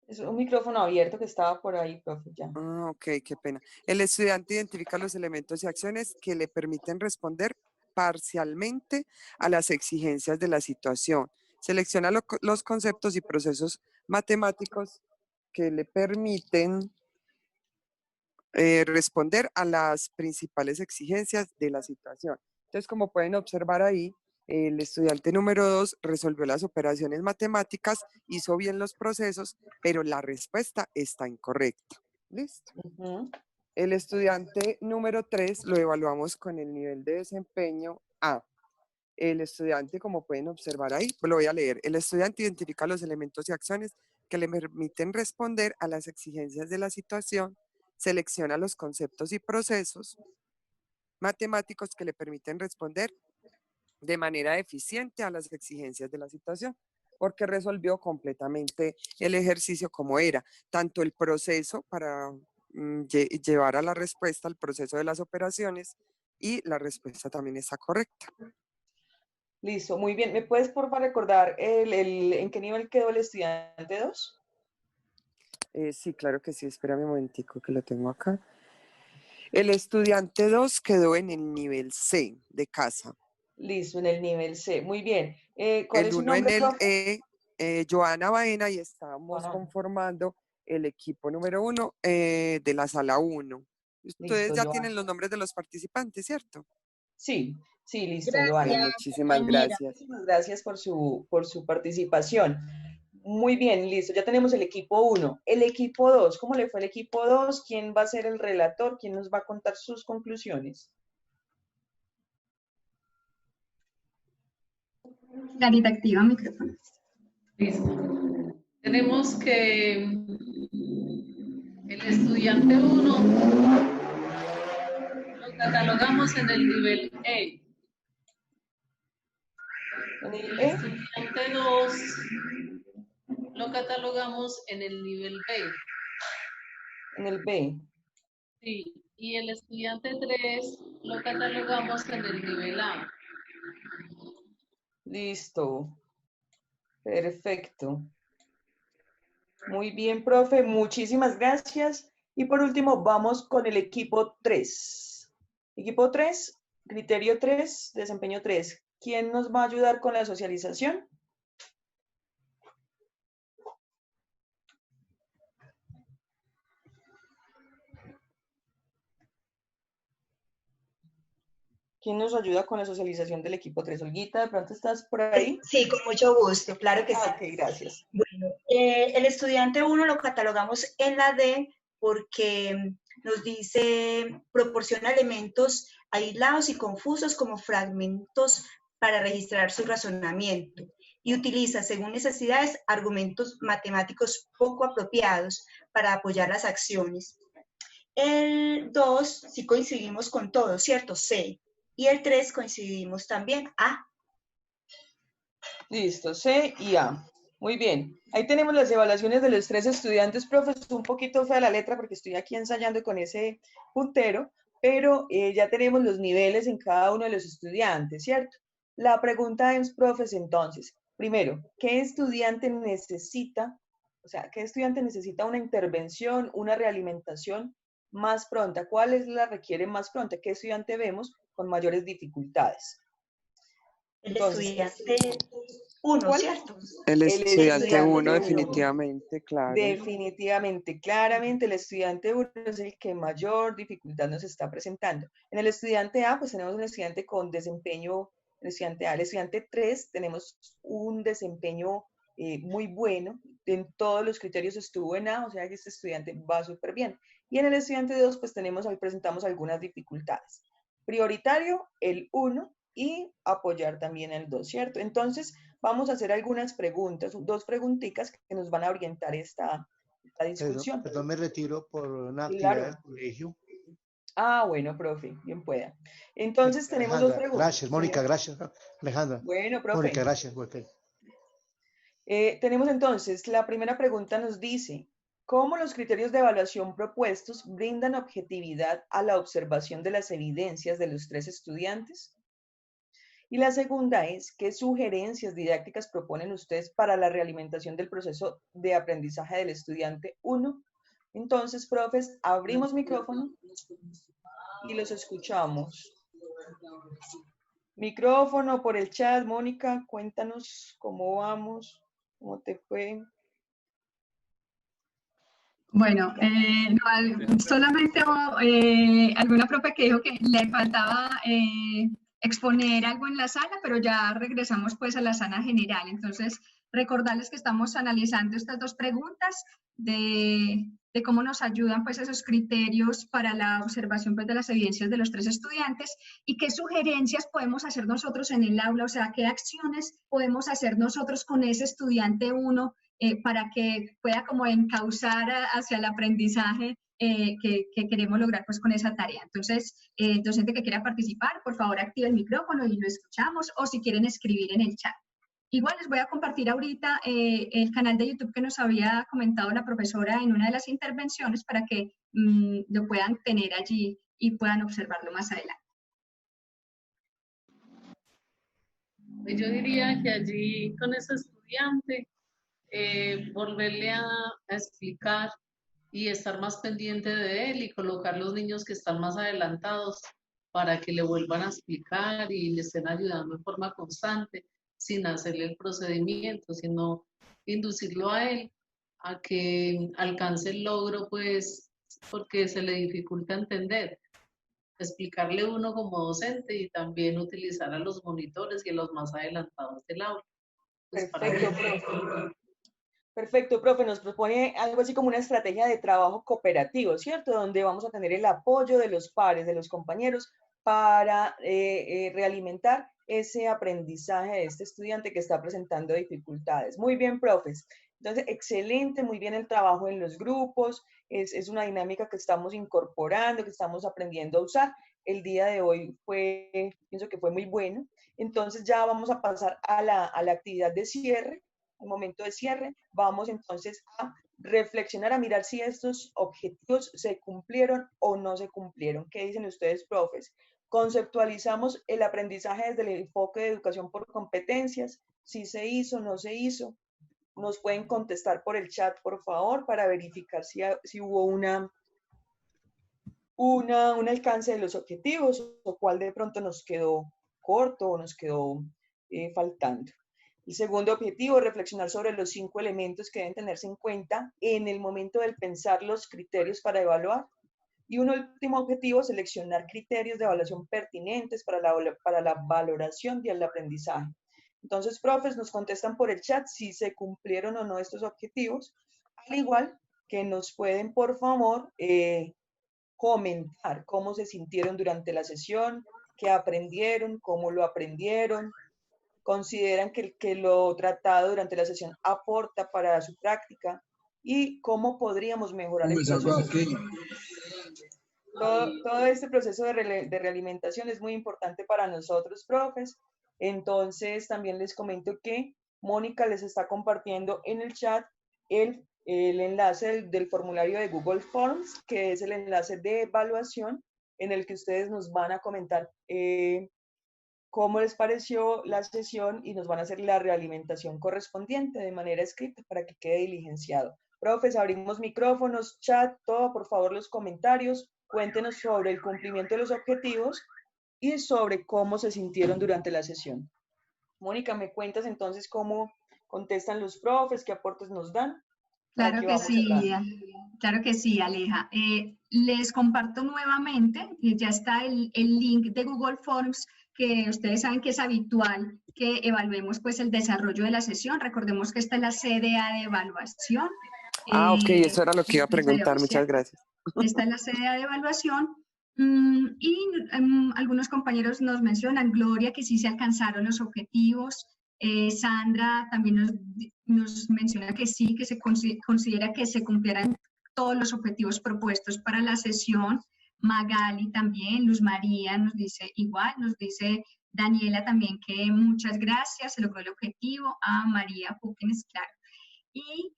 Es un micrófono abierto que estaba por ahí, profe, ya. Ah, ok, qué pena. El estudiante identifica los elementos y acciones que le permiten responder parcialmente a las exigencias de la situación. Selecciona los conceptos y procesos matemáticos que le permiten responder a las principales exigencias de la situación. Entonces, como pueden observar ahí, el estudiante número 2 resolvió las operaciones matemáticas, hizo bien los procesos, pero la respuesta está incorrecta. ¿Listo? El estudiante número 3 lo evaluamos con el nivel de desempeño A. El estudiante, como pueden observar ahí, lo voy a leer. El estudiante identifica los elementos y acciones que le permiten responder a las exigencias de la situación, selecciona los conceptos y procesos matemáticos que le permiten responder de manera eficiente a las exigencias de la situación, porque resolvió completamente el ejercicio como era, tanto el proceso para llevar a la respuesta, el proceso de las operaciones, y la respuesta también está correcta. Listo, muy bien. ¿Me puedes, por favor, recordar en qué nivel quedó el estudiante 2? Sí, claro que sí. Espérame un momentico que lo tengo acá. El estudiante 2 quedó en el nivel C de casa. Listo, en el nivel C. Muy bien. ¿Cuál El es su 1 en nombre, el profe? E, Joana Baena, y estamos Juana. conformando el equipo número 1 de la sala 1. Ustedes Listo, ya Joana. tienen los nombres de los participantes, ¿cierto? Sí, sí, listo, Bueno, Joana. muchísimas gracias. Muchísimas gracias por su participación. Muy bien, listo. Ya tenemos el equipo 1. El equipo 2, ¿cómo le fue el equipo 2? ¿Quién va a ser el relator? ¿Quién nos va a contar sus conclusiones? Clarita, activa micrófono. Listo. Tenemos que el estudiante 1 lo catalogamos en el nivel E. En el El E, estudiante 2 lo catalogamos en el nivel B. en el B. Sí, y el estudiante 3 lo catalogamos en el nivel A. Listo. Perfecto. Muy bien, profe. Muchísimas gracias. Y por último, vamos con el equipo 3. Equipo 3, criterio 3, desempeño 3. ¿Quién nos va a ayudar con la socialización? ¿Quién nos ayuda con la socialización del equipo 3? Olguita, ¿de pronto estás por ahí? Sí, con mucho gusto, claro que sí. Ok, gracias. Bueno, el estudiante 1 lo catalogamos en la D porque nos dice, proporciona elementos aislados y confusos como fragmentos para registrar su razonamiento y utiliza, según necesidades, argumentos matemáticos poco apropiados para apoyar las acciones. El 2 sí coincidimos con todo, ¿cierto? C. Y el 3 coincidimos también, A. Listo, C y A. Muy bien. Ahí tenemos las evaluaciones de los 3 estudiantes, profe. Es un poquito fea la letra porque estoy aquí ensayando con ese puntero, pero ya tenemos los niveles en cada uno de los estudiantes, ¿cierto? La pregunta es, profes, entonces, primero, ¿qué estudiante necesita, qué estudiante necesita una intervención, una realimentación más pronta? ¿Cuáles la requieren más pronta? ¿Qué estudiante vemos con mayores dificultades? El Entonces, estudiante 1, ¿cuál? ¿cierto? El estudiante 1, uno. definitivamente, claro. Definitivamente, claramente el estudiante 1 es el que mayor dificultad nos está presentando. En el estudiante A, pues tenemos un estudiante con desempeño, el estudiante A. El estudiante 3 tenemos un desempeño muy bueno, en todos los criterios estuvo en A, o sea que este estudiante va súper bien. Y en el estudiante 2, pues presentamos algunas dificultades. Prioritario, el 1, y apoyar también el 2, ¿cierto? Entonces, vamos a hacer algunas preguntas, 2 preguntitas que nos van a orientar esta discusión. Perdón, me retiro por una actividad Claro. del colegio. Ah, bueno, profe, bien pueda. Entonces, tenemos 2 Alejandra, preguntas. gracias, Mónica, gracias. Alejandra. Bueno, profe. Mónica, gracias. Okay. Tenemos entonces, la primera pregunta nos dice, ¿cómo los criterios de evaluación propuestos brindan objetividad a la observación de las evidencias de los 3 estudiantes? Y la segunda es, ¿qué sugerencias didácticas proponen ustedes para la realimentación del proceso de aprendizaje del estudiante 1? Entonces, profes, abrimos micrófono y los escuchamos. Micrófono por el chat. Mónica, cuéntanos cómo vamos, cómo te fue. Bueno, solamente alguna profe que dijo que le faltaba exponer algo en la sala, pero ya regresamos pues a la sala general. Entonces, recordarles que estamos analizando estas 2 preguntas de cómo nos ayudan pues esos criterios para la observación pues de las evidencias de los 3 estudiantes y qué sugerencias podemos hacer nosotros en el aula, o sea, qué acciones podemos hacer nosotros con ese estudiante 1 para que pueda como encauzar hacia el aprendizaje que queremos lograr pues con esa tarea. Entonces, docente que quiera participar, por favor active el micrófono y lo escuchamos, o si quieren escribir en el chat. Igual les voy a compartir ahorita el canal de YouTube que nos había comentado la profesora en una de las intervenciones para que lo puedan tener allí y puedan observarlo más adelante. Pues yo diría que allí con ese estudiante volverle a explicar y estar más pendiente de él y colocar los niños que están más adelantados para que le vuelvan a explicar y le estén ayudando en forma constante, sin hacerle el procedimiento, sino inducirlo a él a que alcance el logro, pues, porque se le dificulta entender. Explicarle uno como docente y también utilizar a los monitores y a los más adelantados del aula. Pues Perfecto, profe. Perfecto, profe. Nos propone algo así como una estrategia de trabajo cooperativo, ¿cierto? Donde vamos a tener el apoyo de los pares, de los compañeros, para realimentar ese aprendizaje de este estudiante que está presentando dificultades. Muy bien, profes. Entonces, excelente, muy bien el trabajo en los grupos. Es una dinámica que estamos incorporando, que estamos aprendiendo a usar. El día de hoy pienso que fue muy bueno. Entonces, ya vamos a pasar a la actividad de cierre. Un momento de cierre, vamos entonces a reflexionar, a mirar si estos objetivos se cumplieron o no se cumplieron. ¿Qué dicen ustedes, profes? Conceptualizamos el aprendizaje desde el enfoque de educación por competencias, si se hizo, no se hizo. Nos pueden contestar por el chat, por favor, para verificar si hubo un alcance de los objetivos o cuál de pronto nos quedó corto o nos quedó faltando. El segundo objetivo, reflexionar sobre los 5 elementos que deben tenerse en cuenta en el momento del pensar los criterios para evaluar. Y un último objetivo, seleccionar criterios de evaluación pertinentes para la valoración del aprendizaje. Entonces, profes, nos contestan por el chat si se cumplieron o no estos objetivos, al igual que nos pueden, por favor, comentar cómo se sintieron durante la sesión, qué aprendieron, cómo lo aprendieron, consideran que lo tratado durante la sesión aporta para su práctica y cómo podríamos mejorar el proceso. Todo este proceso de realimentación es muy importante para nosotros, profes. Entonces, también les comento que Mónica les está compartiendo en el chat el enlace del formulario de Google Forms, que es el enlace de evaluación en el que ustedes nos van a comentar cómo les pareció la sesión y nos van a hacer la realimentación correspondiente de manera escrita para que quede diligenciado. Profes, abrimos micrófonos, chat, todo, por favor, los comentarios. Cuéntenos sobre el cumplimiento de los objetivos y sobre cómo se sintieron durante la sesión. Mónica, ¿me cuentas entonces cómo contestan los profes, qué aportes nos dan? Claro que sí, claro que sí, Aleja. Les comparto nuevamente, ya está el link de Google Forms, que ustedes saben que es habitual que evaluemos pues el desarrollo de la sesión. Recordemos que esta es la CDA de evaluación. Ok, eso era lo que iba a preguntar, muchas gracias. Esta es la CDA de evaluación. Algunos compañeros nos mencionan, Gloria, que sí se alcanzaron los objetivos. Sandra también nos menciona que sí, que se considera que se cumplieran todos los objetivos propuestos para la sesión. Magali también, Luz María nos dice igual, nos dice Daniela también que muchas gracias, se logró el objetivo. María Púquenes, claro. Y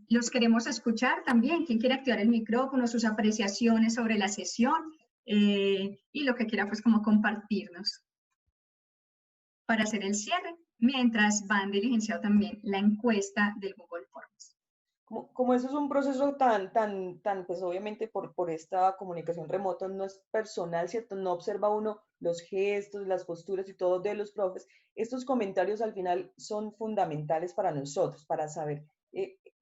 los queremos escuchar también. ¿Quién quiere activar el micrófono, sus apreciaciones sobre la sesión y lo que quiera pues como compartirnos para hacer el cierre, mientras van diligenciando también la encuesta del Google Forms? Como eso es un proceso pues obviamente por esta comunicación remota no es personal, ¿cierto? No observa uno los gestos, las posturas y todo de los profes. Estos comentarios al final son fundamentales para nosotros, para saber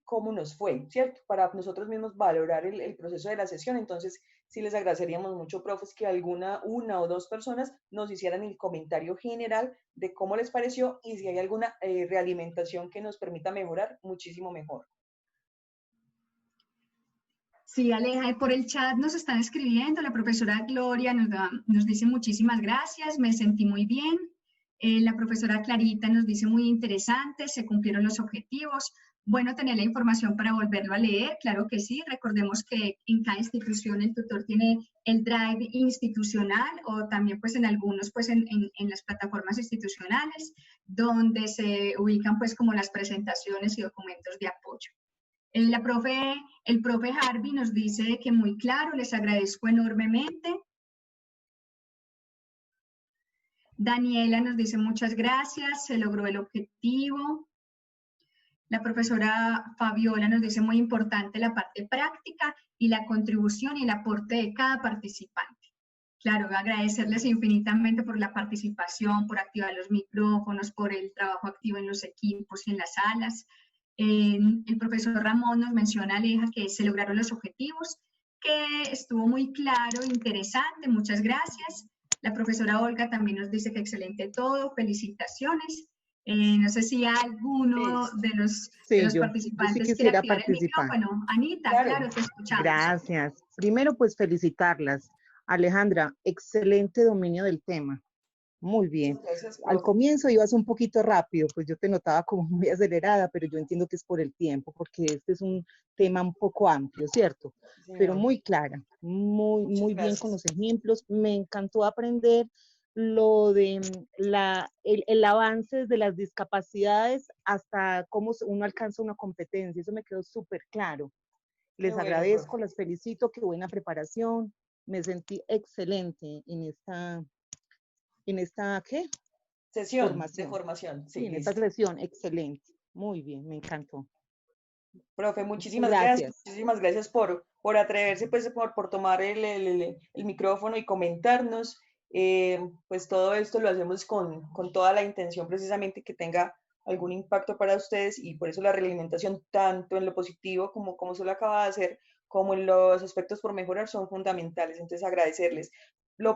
cómo nos fue, ¿cierto? Para nosotros mismos valorar el proceso de la sesión. Entonces, sí les agradeceríamos mucho, profes, que una o dos personas nos hicieran el comentario general de cómo les pareció y si hay alguna realimentación que nos permita mejorar, muchísimo mejor. Sí, Aleja, por el chat nos están escribiendo, la profesora Gloria nos dice muchísimas gracias, me sentí muy bien. La profesora Clarita nos dice muy interesante, se cumplieron los objetivos. Bueno, tener la información para volverlo a leer, claro que sí. Recordemos que en cada institución el tutor tiene el drive institucional o también pues en algunos pues en las plataformas institucionales donde se ubican pues como las presentaciones y documentos de apoyo. El profe Harvey nos dice que muy claro, les agradezco enormemente. Daniela nos dice muchas gracias, se logró el objetivo. La profesora Fabiola nos dice muy importante la parte práctica y la contribución y el aporte de cada participante. Claro, agradecerles infinitamente por la participación, por activar los micrófonos, por el trabajo activo en los equipos y en las salas. El profesor Ramón nos menciona, Aleja, que se lograron los objetivos, que estuvo muy claro, interesante, muchas gracias. La profesora Olga también nos dice que excelente todo, felicitaciones. No sé si alguno de los participantes quiere activar el micrófono. Anita, claro, te escuchamos. Gracias. Primero, pues felicitarlas. Alejandra, excelente dominio del tema. Muy bien. Gracias, al comienzo ibas un poquito rápido, pues yo te notaba como muy acelerada, pero yo entiendo que es por el tiempo, porque este es un tema un poco amplio, ¿cierto? Sí, pero muy clara, muy bien con los ejemplos. Me encantó aprender lo de el avance de las discapacidades hasta cómo uno alcanza una competencia. Eso me quedó súper claro. Les agradezco, las felicito, qué buena preparación. Me sentí excelente en esta ¿qué? Sesión de formación. Sí, en esta sesión, excelente. Muy bien, me encantó. Profe, muchísimas gracias. Muchísimas gracias por atreverse, pues, por tomar el micrófono y comentarnos. Pues todo esto lo hacemos con toda la intención precisamente que tenga algún impacto para ustedes y por eso la realimentación, tanto en lo positivo como se lo acaba de hacer, como en los aspectos por mejorar, son fundamentales. Entonces, agradecerles.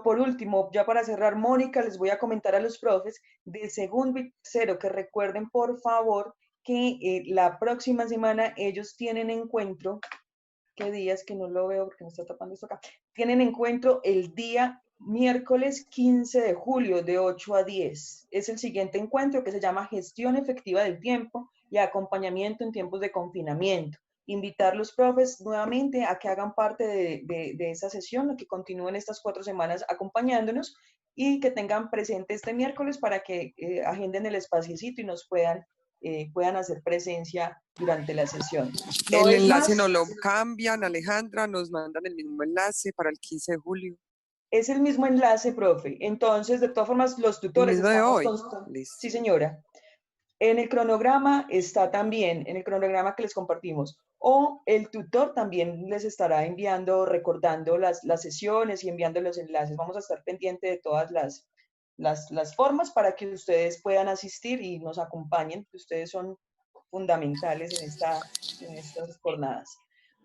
Por último, ya para cerrar, Mónica, les voy a comentar a los profes de segundo y tercero que recuerden, por favor, que la próxima semana ellos tienen encuentro. ¿Qué días? Que no lo veo porque me está tapando esto acá. Tienen encuentro el día miércoles 15 de julio de 8 a 10. Es el siguiente encuentro que se llama Gestión Efectiva del Tiempo y Acompañamiento en Tiempos de Confinamiento. Invitar a los profes nuevamente a que hagan parte de esa sesión, a que continúen estas 4 semanas acompañándonos y que tengan presente este miércoles para que agenden el espaciecito y nos puedan hacer presencia durante la sesión. El enlace no lo cambian, Alejandra, nos mandan el mismo enlace para el 15 de julio. Es el mismo enlace, profe. Entonces, de todas formas, los tutores... ¿El mismo de hoy? Sí, señora. En el cronograma está también, en el cronograma que les compartimos, o el tutor también les estará enviando, recordando las sesiones y enviando los enlaces. Vamos a estar pendientes de todas las formas para que ustedes puedan asistir y nos acompañen, que ustedes son fundamentales en estas jornadas.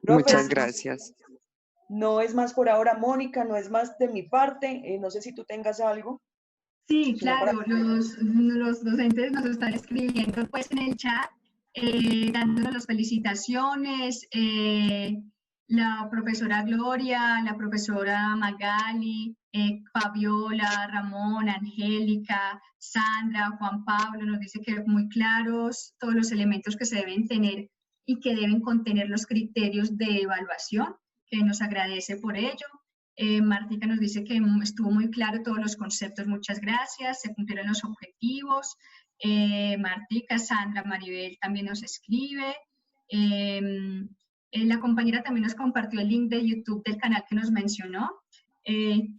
Muchas gracias. No es más por ahora, Mónica, no es más de mi parte. No sé si tú tengas algo. Sí, claro, los docentes nos están escribiendo pues en el chat, dándonos las felicitaciones, la profesora Gloria, la profesora Magali, Fabiola, Ramón, Angélica, Sandra, Juan Pablo, nos dice que muy claros todos los elementos que se deben tener y que deben contener los criterios de evaluación, que nos agradece por ello. Martica nos dice que estuvo muy claro todos los conceptos, muchas gracias, se cumplieron los objetivos. Martica, Sandra, Maribel también nos escribe. La compañera también nos compartió el link de YouTube del canal que nos mencionó.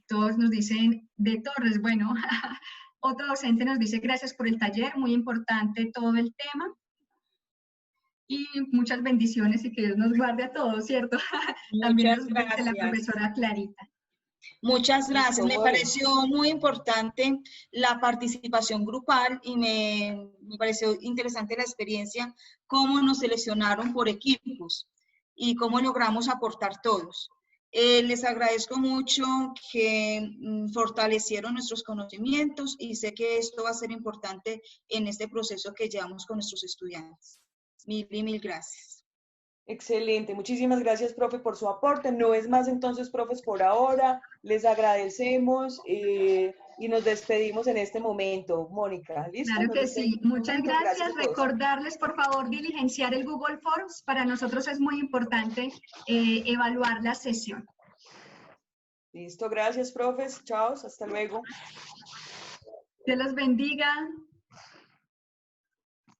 Todos nos dicen, de Torres, bueno, otro docente nos dice gracias por el taller, muy importante todo el tema. Y muchas bendiciones y que Dios nos guarde a todos, ¿cierto? También nos dice la profesora Clarita. Muchas gracias. Me pareció muy importante la participación grupal y me pareció interesante la experiencia, cómo nos seleccionaron por equipos y cómo logramos aportar todos. Les agradezco mucho que fortalecieron nuestros conocimientos y sé que esto va a ser importante en este proceso que llevamos con nuestros estudiantes. Mil gracias. Excelente, muchísimas gracias, profe, por su aporte. No es más entonces, profes, por ahora. Les agradecemos y nos despedimos en este momento. Mónica, ¿listo? Claro que sí. Muchas gracias. Recordarles, por favor, diligenciar el Google Forms. Para nosotros es muy importante evaluar la sesión. Listo, gracias, profes. Chao, hasta luego. Dios los bendiga.